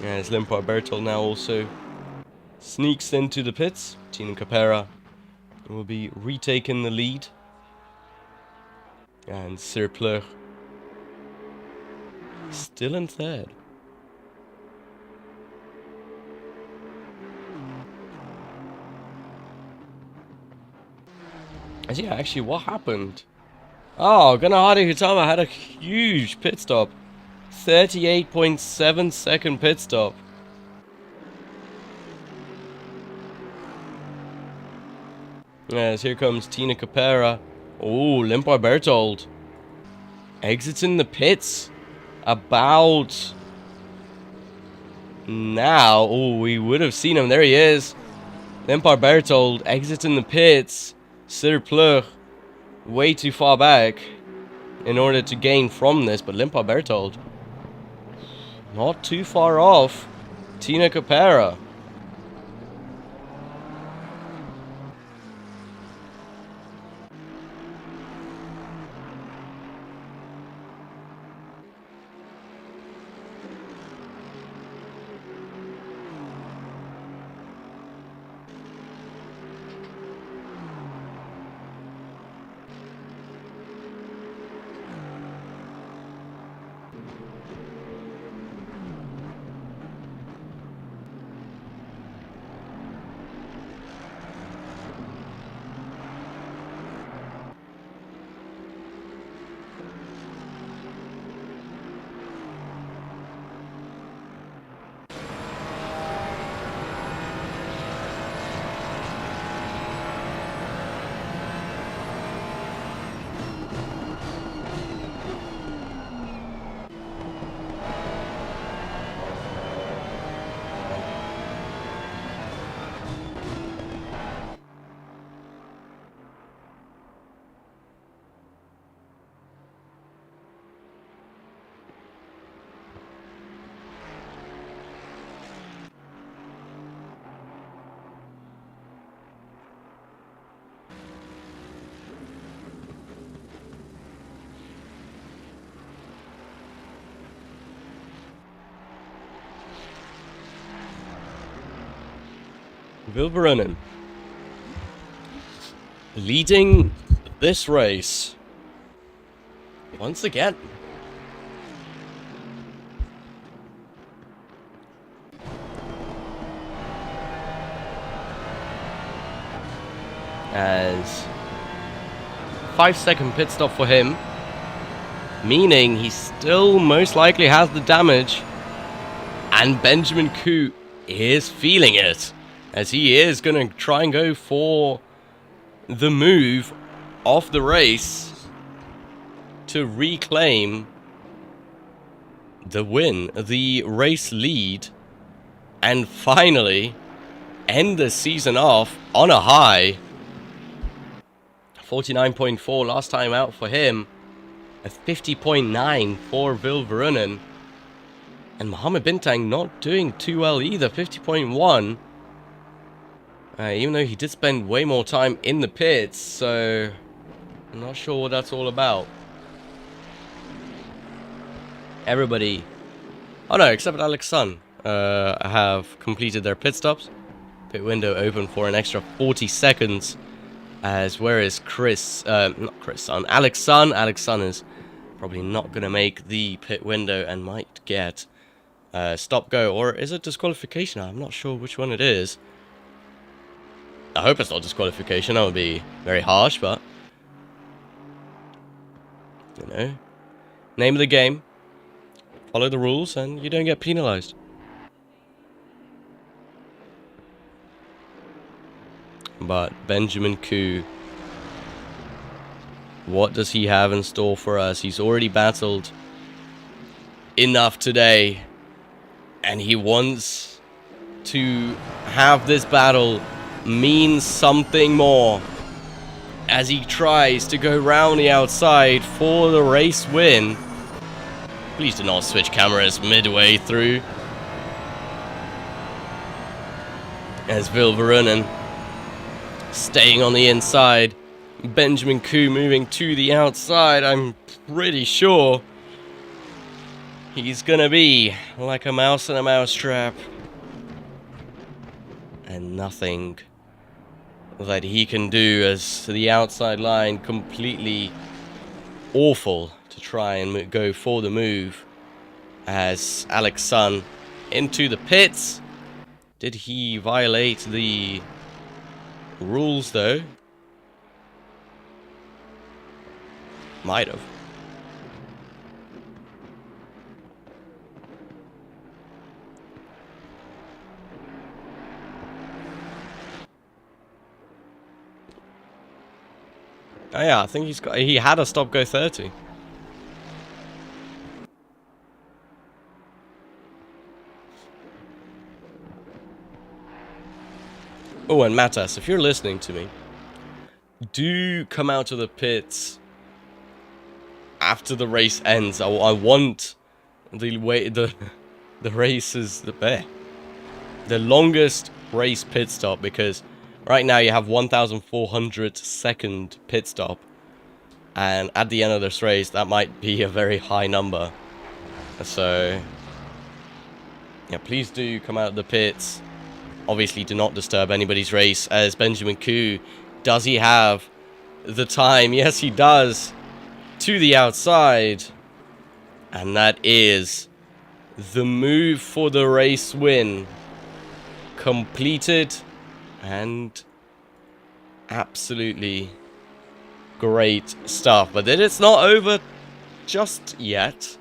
As Limpar Bertol now also sneaks into the pits, Tina Capera will be retaking the lead. And Sirplug still in third. And yeah, actually, what happened? Oh, Ganahari Hutama had a huge pit stop. 38.7 second pit stop. Yes, here comes Tina Capera. Oh, Limpar Bertold exiting the pits about now. Oh, we would have seen him. There he is. Limpar Bertold exiting the pits. Sirplug way too far back in order to gain from this, but Limpar Bertold not too far off Tina Capera. Vilbrunnen leading this race once again. As 5-second pit stop for him, meaning he still most likely has the damage, and Benjamin Koo is feeling it, as he is going to try and go for the move of the race to reclaim the win, the race lead, and finally end the season off on a high. 49.4 last time out for him, a 50.9 for Vilbrunnen. And Mohammed Bintang not doing too well either, 50.1. Even though he did spend way more time in the pits, so I'm not sure what that's all about. Everybody, oh no, except Alex Sun, have completed their pit stops. Pit window open for an extra 40 seconds. As where is Chris? Not Chris Sun. Alex Sun. Alex Sun is probably not going to make the pit window and might get stop go. Or is it disqualification? I'm not sure which one it is. I hope it's not disqualification. That would be very harsh, but you know, name of the game. Follow the rules and you don't get penalized. But Benjamin Koo, what does he have in store for us? He's already battled enough today, and he wants to have this battle mean something more as he tries to go round the outside for the race win. Please do not switch cameras midway through. As Vilverunen staying on the inside, Benjamin Koo moving to the outside. I'm pretty sure he's gonna be like a mouse in a mousetrap, and nothing that he can do as the outside line completely awful to try and go for the move. As Alex Sun into the pits. Did he violate the rules though? Might have. Oh yeah, I think he had a stop go 30. Oh, and Matas, if you're listening to me, do come out of the pits after the race ends. I want the way the race is the longest race pit stop, because right now you have 1,400 second pit stop, and at the end of this race that might be a very high number. So yeah, please do come out of the pits. Obviously do not disturb anybody's race. As Benjamin Koo, does he have the time? Yes, he does. To the outside. And that is the move for the race win. Completed. And absolutely great stuff. But it's not over just yet.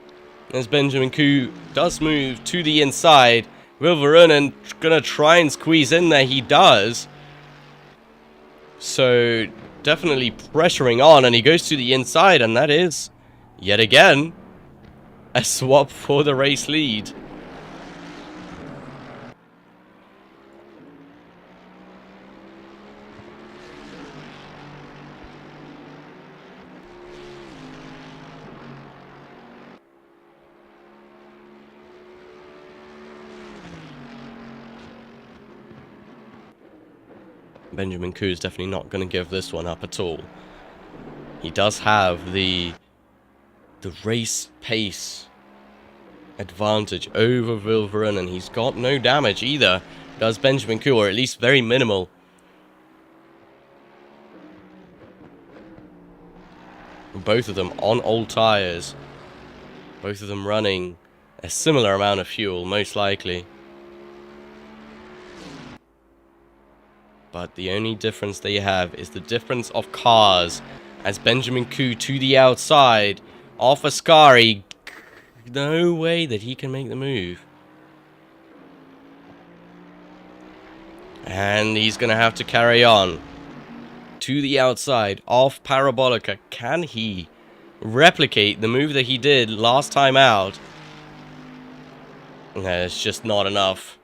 As Benjamin Koo does move to the inside. Vilverunen gonna try and squeeze in there. He does. So definitely pressuring on, and he goes to the inside, and that is yet again a swap for the race lead. Benjamin Koo is definitely not going to give this one up at all. He does have the race pace advantage over Vilverunen, and he's got no damage either. Does Benjamin Koo, or at least very minimal. Both of them on old tires. Both of them running a similar amount of fuel, most likely. But the only difference they have is the difference of cars. As Benjamin Koo to the outside, off Ascari. No way that he can make the move. And he's going to have to carry on. To the outside, off Parabolica. Can he replicate the move that he did last time out? No, it's just not enough.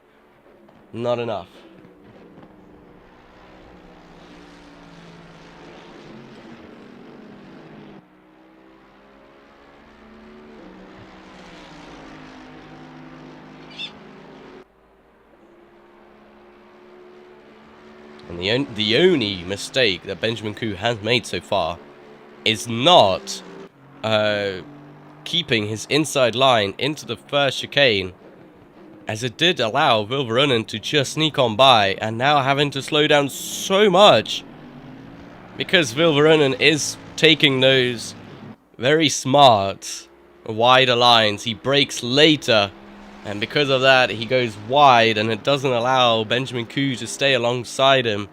Not enough. And the only mistake that Benjamin Koo has made so far is not keeping his inside line into the first chicane, as it did allow Vilverunen to just sneak on by, and now having to slow down so much because Vilverunen is taking those very smart wider lines. He brakes later, and because of that he goes wide, and it doesn't allow Benjamin Koo to stay alongside him.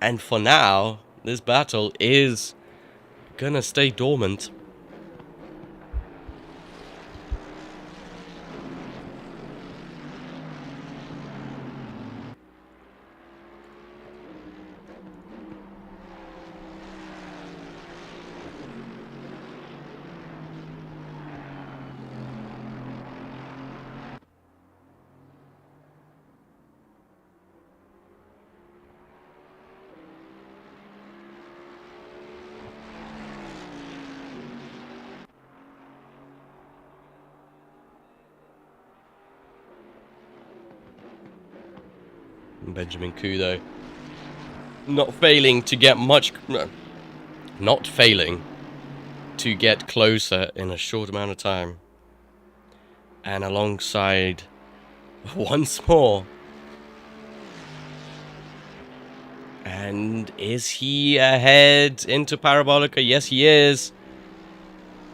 And for now, this battle is gonna stay dormant. Benjamin Koo, though, not failing to get closer in a short amount of time. And alongside, once more. And is he ahead into Parabolica? Yes, he is.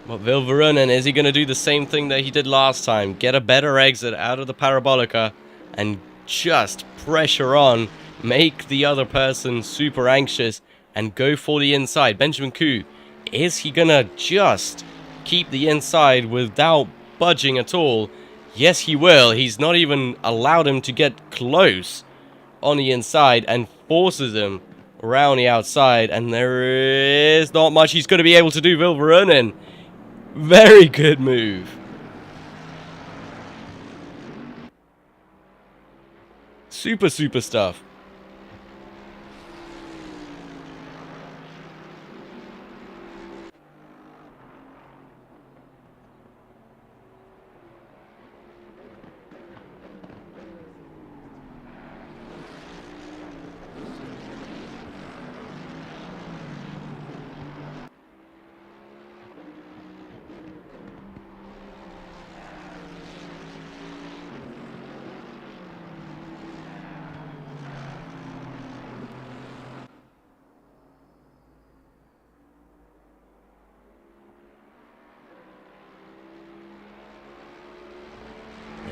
But Vilverunen, is he going to do the same thing that he did last time? Get a better exit out of the Parabolica and just pressure on, make the other person super anxious, and go for the inside. Benjamin Koo, is he gonna just keep the inside without budging at all? Yes, he will. He's not even allowed him to get close on the inside and forces him around the outside, and there is not much he's going to be able to do. Vilverunen, very good move. Super stuff.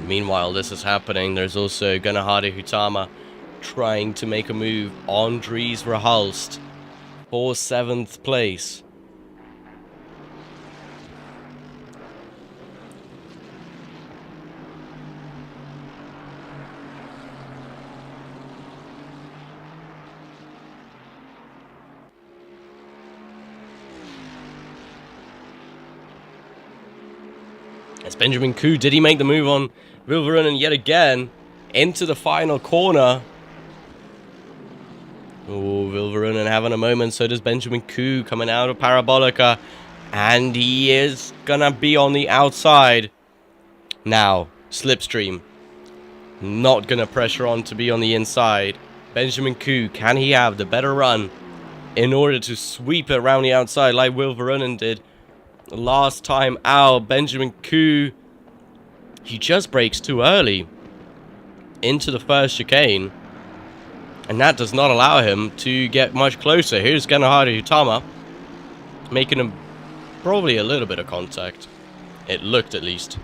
Meanwhile, this is happening. There's also Gunahari Hutama trying to make a move on Dries Verhulst for 7th place. As Benjamin Koo, did he make the move on Vilverunen yet again into the final corner? Oh, Vilverunen having a moment, so does Benjamin Koo coming out of Parabolica, and he is gonna be on the outside. Now, Slipstream, not gonna pressure on to be on the inside. Benjamin Koo, can he have the better run in order to sweep it around the outside like Vilverunen did last time out? Benjamin Koo, he just breaks too early into the first chicane, and that does not allow him to get much closer. Here's Gunahari Hutama making him probably a little bit of contact. It looked, at least.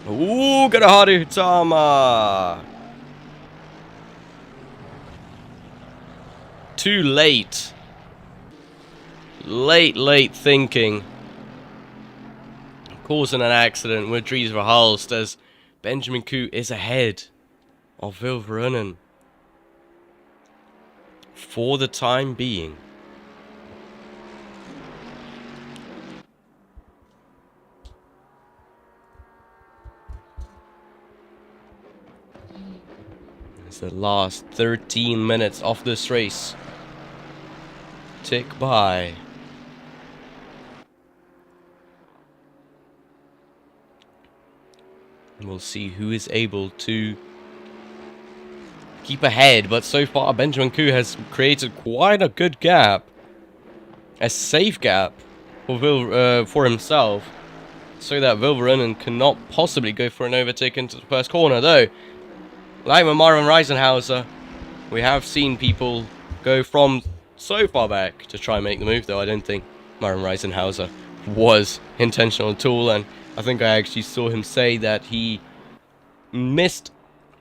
Ooh, Gunahari Hutama! Too late. Late thinking. Causing an accident with Dries Verhulst, as Benjamin Koo is ahead of Vilverunen for the time being. It's the last 13 minutes of this race. tick by. And we'll see who is able to keep ahead, but so far Benjamin Koo has created quite a good gap. A safe gap for himself, so that Vilverunen cannot possibly go for an overtake into the first corner. Though, like with Marvin Reisenhauser, we have seen people go from so far back to try and make the move, though I don't think Marvin Reisenhauser was intentional at all, and I think I actually saw him say that he missed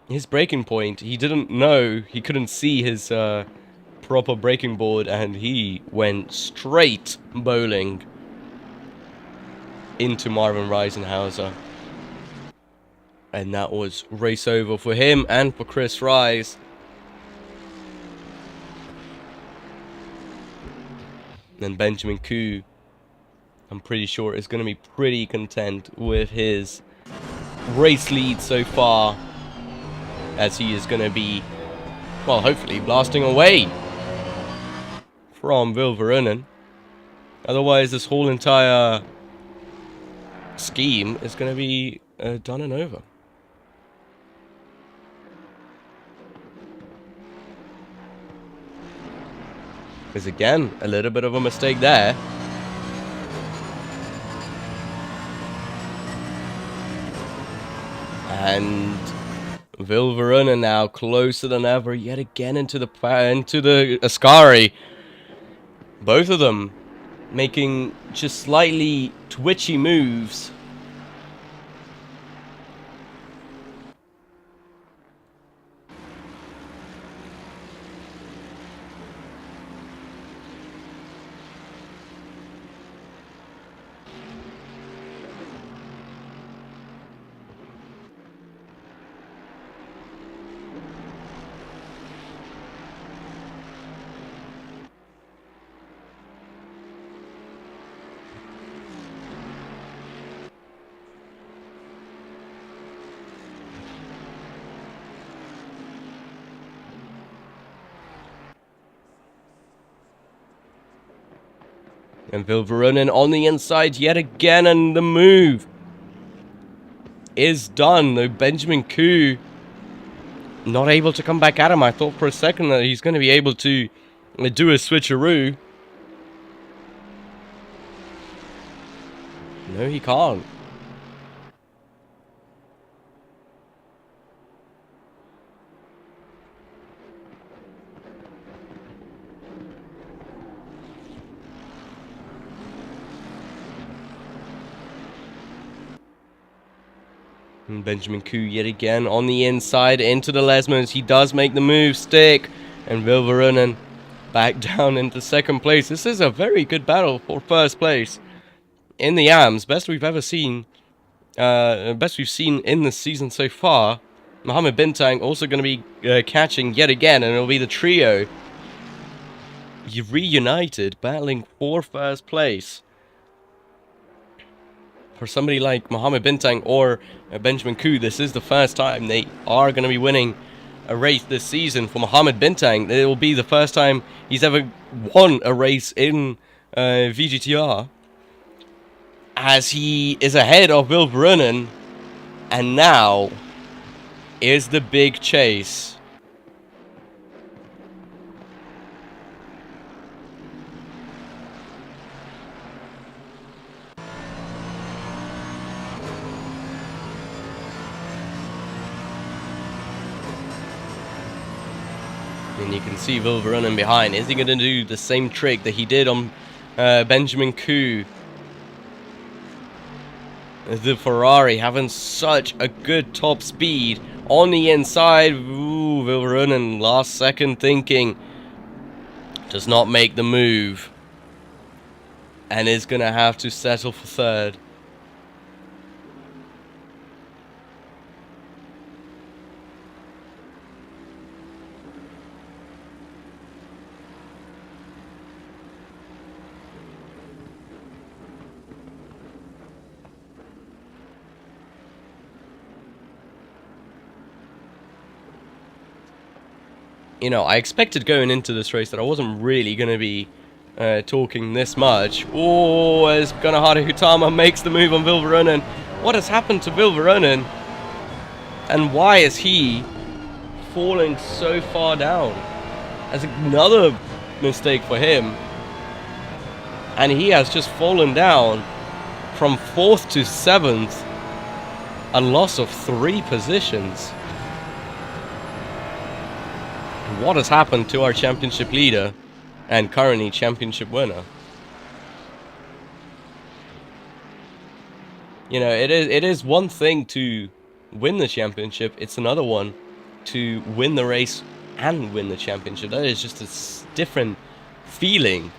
his braking point. He didn't know, he couldn't see his proper braking board, and he went straight bowling into Marvin Reisenhauser. And that was race over for him and for Chris Rice. And Benjamin Koo, I'm pretty sure, is going to be pretty content with his race lead so far, as he is going to be, well, hopefully blasting away from Vilverunen. Otherwise, this whole entire scheme is going to be done and over. Because again, a little bit of a mistake there. And Vilverunen now closer than ever, yet again into the Ascari. Both of them making just slightly twitchy moves. And Vilverunen on the inside yet again, and the move is done. Though Benjamin Koo not able to come back at him. I thought for a second that he's going to be able to do a switcheroo. No, he can't. And Benjamin Koo yet again on the inside into the Lesmos. He does make the move stick. And Vilverunen back down into second place. This is a very good battle for first place in the AMS. Best we've ever seen. Best we've seen in this season so far. Mohammed Bintang also going to be catching yet again. And it'll be the trio reunited, battling for first place. For somebody like Mohammed Bintang or Benjamin Koo, this is the first time they are going to be winning a race this season. For Mohammed Bintang, it will be the first time he's ever won a race in VGTR, as he is ahead of Vilverunen, and now is the big chase. And you can see Vilverunen behind. Is he going to do the same trick that he did on Benjamin Koo? The Ferrari having such a good top speed on the inside. Ooh, Vilverunen last second thinking. Does not make the move. And is going to have to settle for third. You know, I expected going into this race that I wasn't really going to be talking this much. Oh, as Ganahari Hutama makes the move on Vilveronen. What has happened to Vilveronen? And why is he falling so far down? That's another mistake for him. And he has just fallen down from 4th to 7th. A loss of 3 positions. What has happened to our championship leader and currently championship winner? You know, it is one thing to win the championship, it's another one to win the race and win the championship. That is just a different feeling.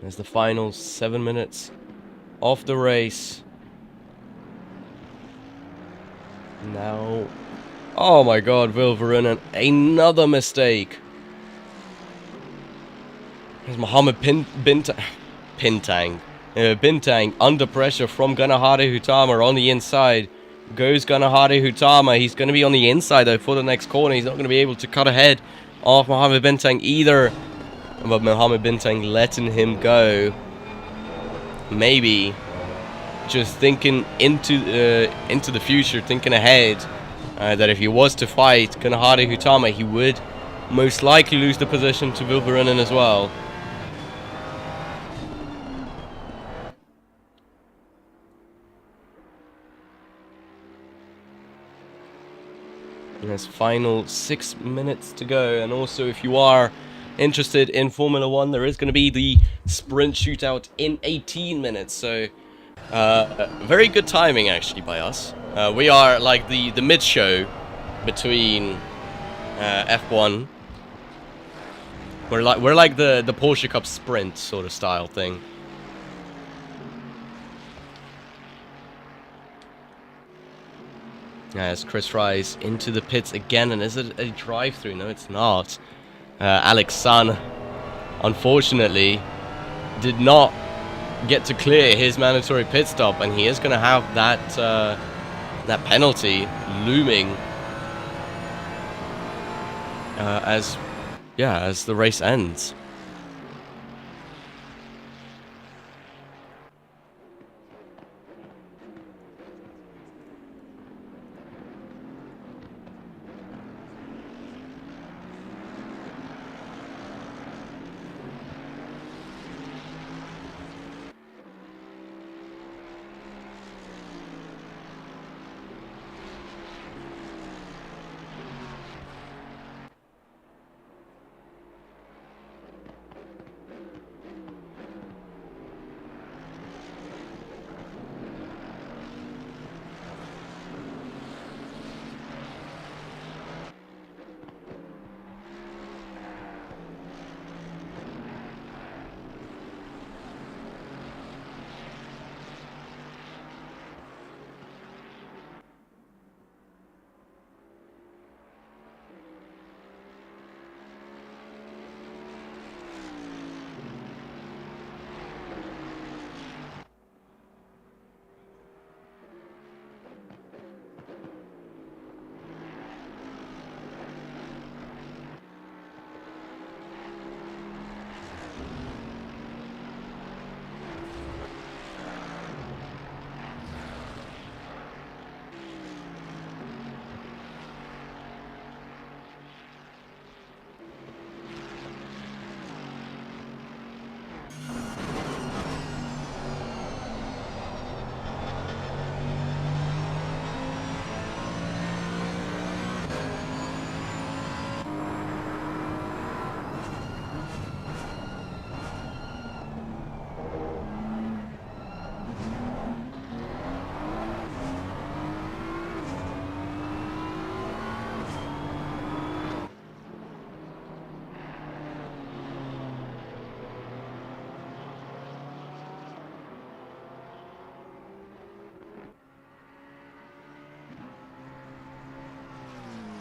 There's the final 7 minutes of the race. Now, oh my god, Vilveronen, another mistake. There's Mohammed Bintang under pressure from Ganahari Hutama on the inside. Goes Ganahari Hutama. He's going to be on the inside though for the next corner. He's not going to be able to cut ahead of Mohammed Bintang either. But Mohammed Bintang letting him go. Maybe just thinking into the future, thinking ahead, that if he was to fight Ganahari Hutama, he would most likely lose the position to Vilveronen as well. And there's final 6 minutes to go. And also, if you are interested in Formula 1, there is going to be the sprint shootout in 18 minutes. So, very good timing actually by us. We are like the mid-show between F1. We're like the Porsche Cup sprint sort of style thing. As Chris Rice into the pits again, and is it a drive-through? No, it's not. Alex San, unfortunately, did not get to clear his mandatory pit stop, and he is going to have that penalty looming as the race ends.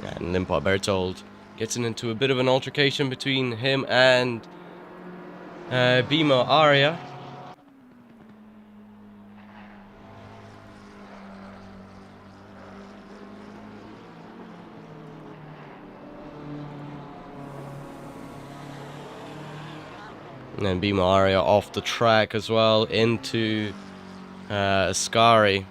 And Limpar Berthold getting into a bit of an altercation between him and Bimo Aria. And then Bimo Aria off the track as well into Ascari.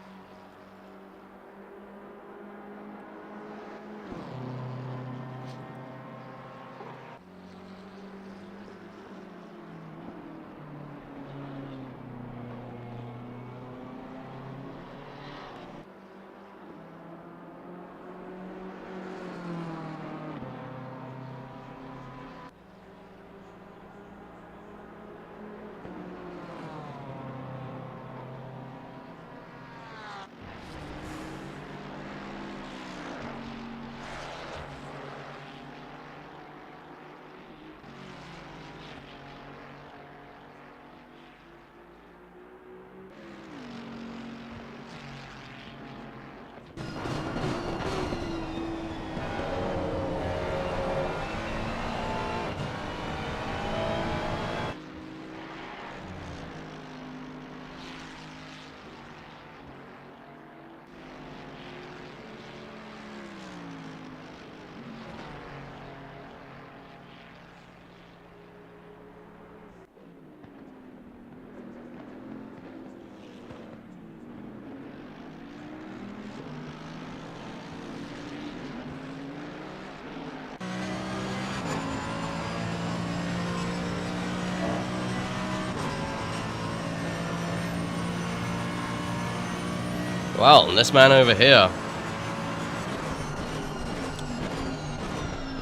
Well, this man over here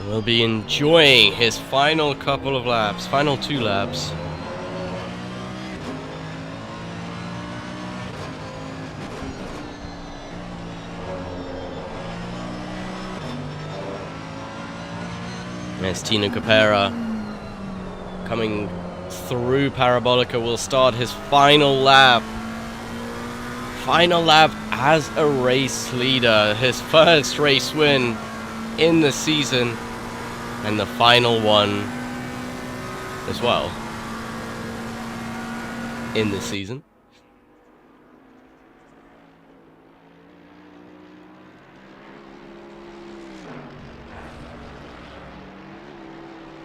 will be enjoying his final couple of laps, final 2 laps. As Tino Capera coming through Parabolica will start his final lap. Final lap as a race leader. His first race win in the season. And the final one as well in the season.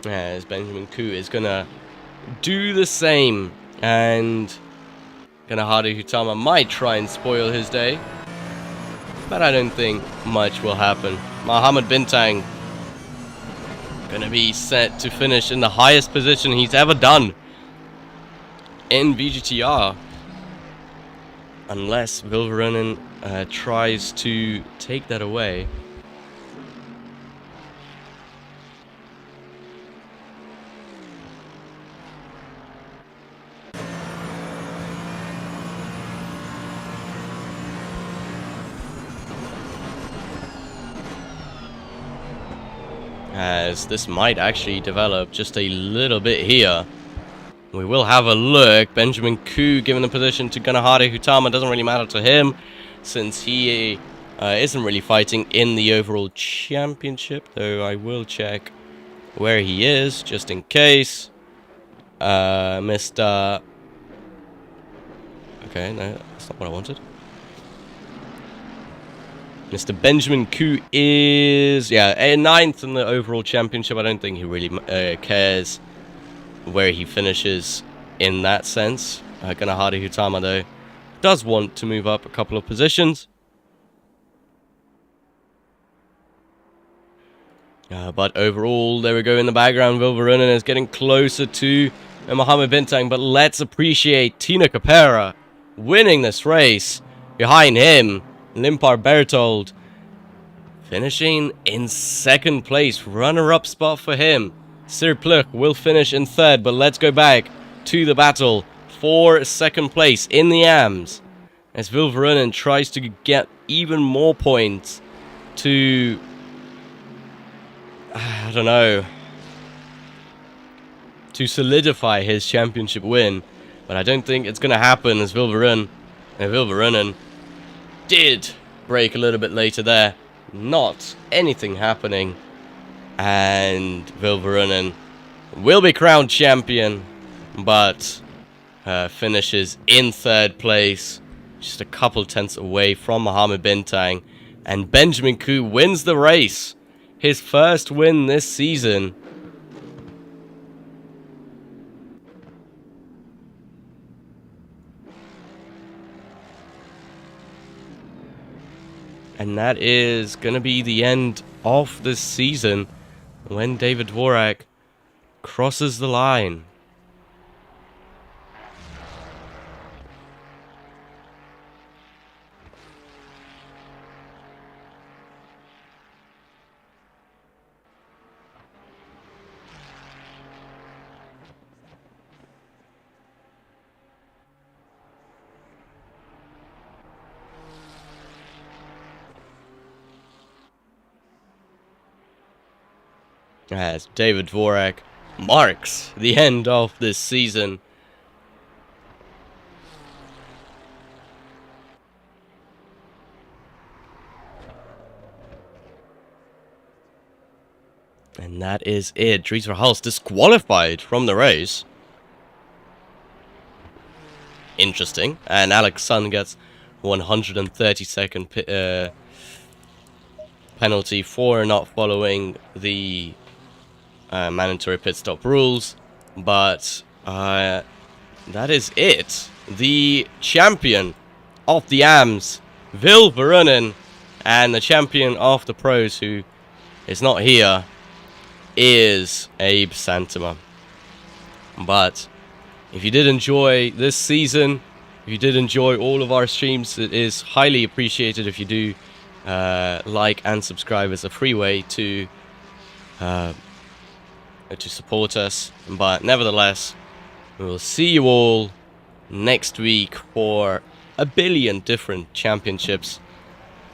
As Benjamin Koo is gonna do the same, and Ganahari Hutama might try and spoil his day, but I don't think much will happen. Mohammed Bintang gonna be set to finish in the highest position he's ever done in VGTR, unless Vilverunen tries to take that away. As this might actually develop just a little bit here. We will have a look. Benjamin Koo given the position to Ganahari Hutama. Doesn't really matter to him, since he isn't really fighting in the overall championship. Though I will check where he is, just in case. Mr. Okay, no, that's not what I wanted. Mr. Benjamin Koo is, yeah, 9th in the overall championship. I don't think he really cares where he finishes in that sense. Ganahari Hutama, though, does want to move up a couple of positions. But overall, there we go in the background. Vilverunen is getting closer to Mohammed Bintang. But let's appreciate Tino Capera winning this race. Behind him, Limpar Berthold finishing in 2nd place. Runner-up spot for him. Sir Pluk will finish in 3rd, but let's go back to the battle for 2nd place in the AMS. As Vilverunen tries to get even more points to, I don't know, to solidify his championship win. But I don't think it's going to happen, as Vilverunen did break a little bit later there. not anything happening. And Vilverunen will be crowned champion, but finishes in 3rd place, just a couple tenths away from Mohammed Bintang. And Benjamin Koo wins the race, his first win this season. And that is going to be the end of this season when David Dvorak crosses the line. As David Dvorak marks the end of this season. And that is it. Dries Verhulst disqualified from the race. Interesting. And Alex Sun gets 130-second penalty for not following the mandatory pit stop rules. But that is it. The champion of the AMs, Vilverunen, and the champion of the pros, who is not here, is Abe Santama. But if you did enjoy this season, if you did enjoy all of our streams, it is highly appreciated if you do like and subscribe. As a free way to support us. But nevertheless, we will see you all next week for a billion different championships.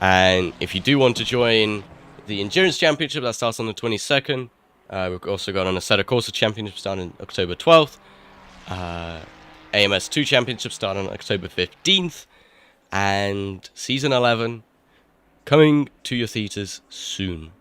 And if you do want to join the Endurance Championship, that starts on the 22nd. We've also got an Assetto Corsa Championship starting October 12th. AMS 2 Championship starting on October 15th. And Season 11 coming to your theaters soon.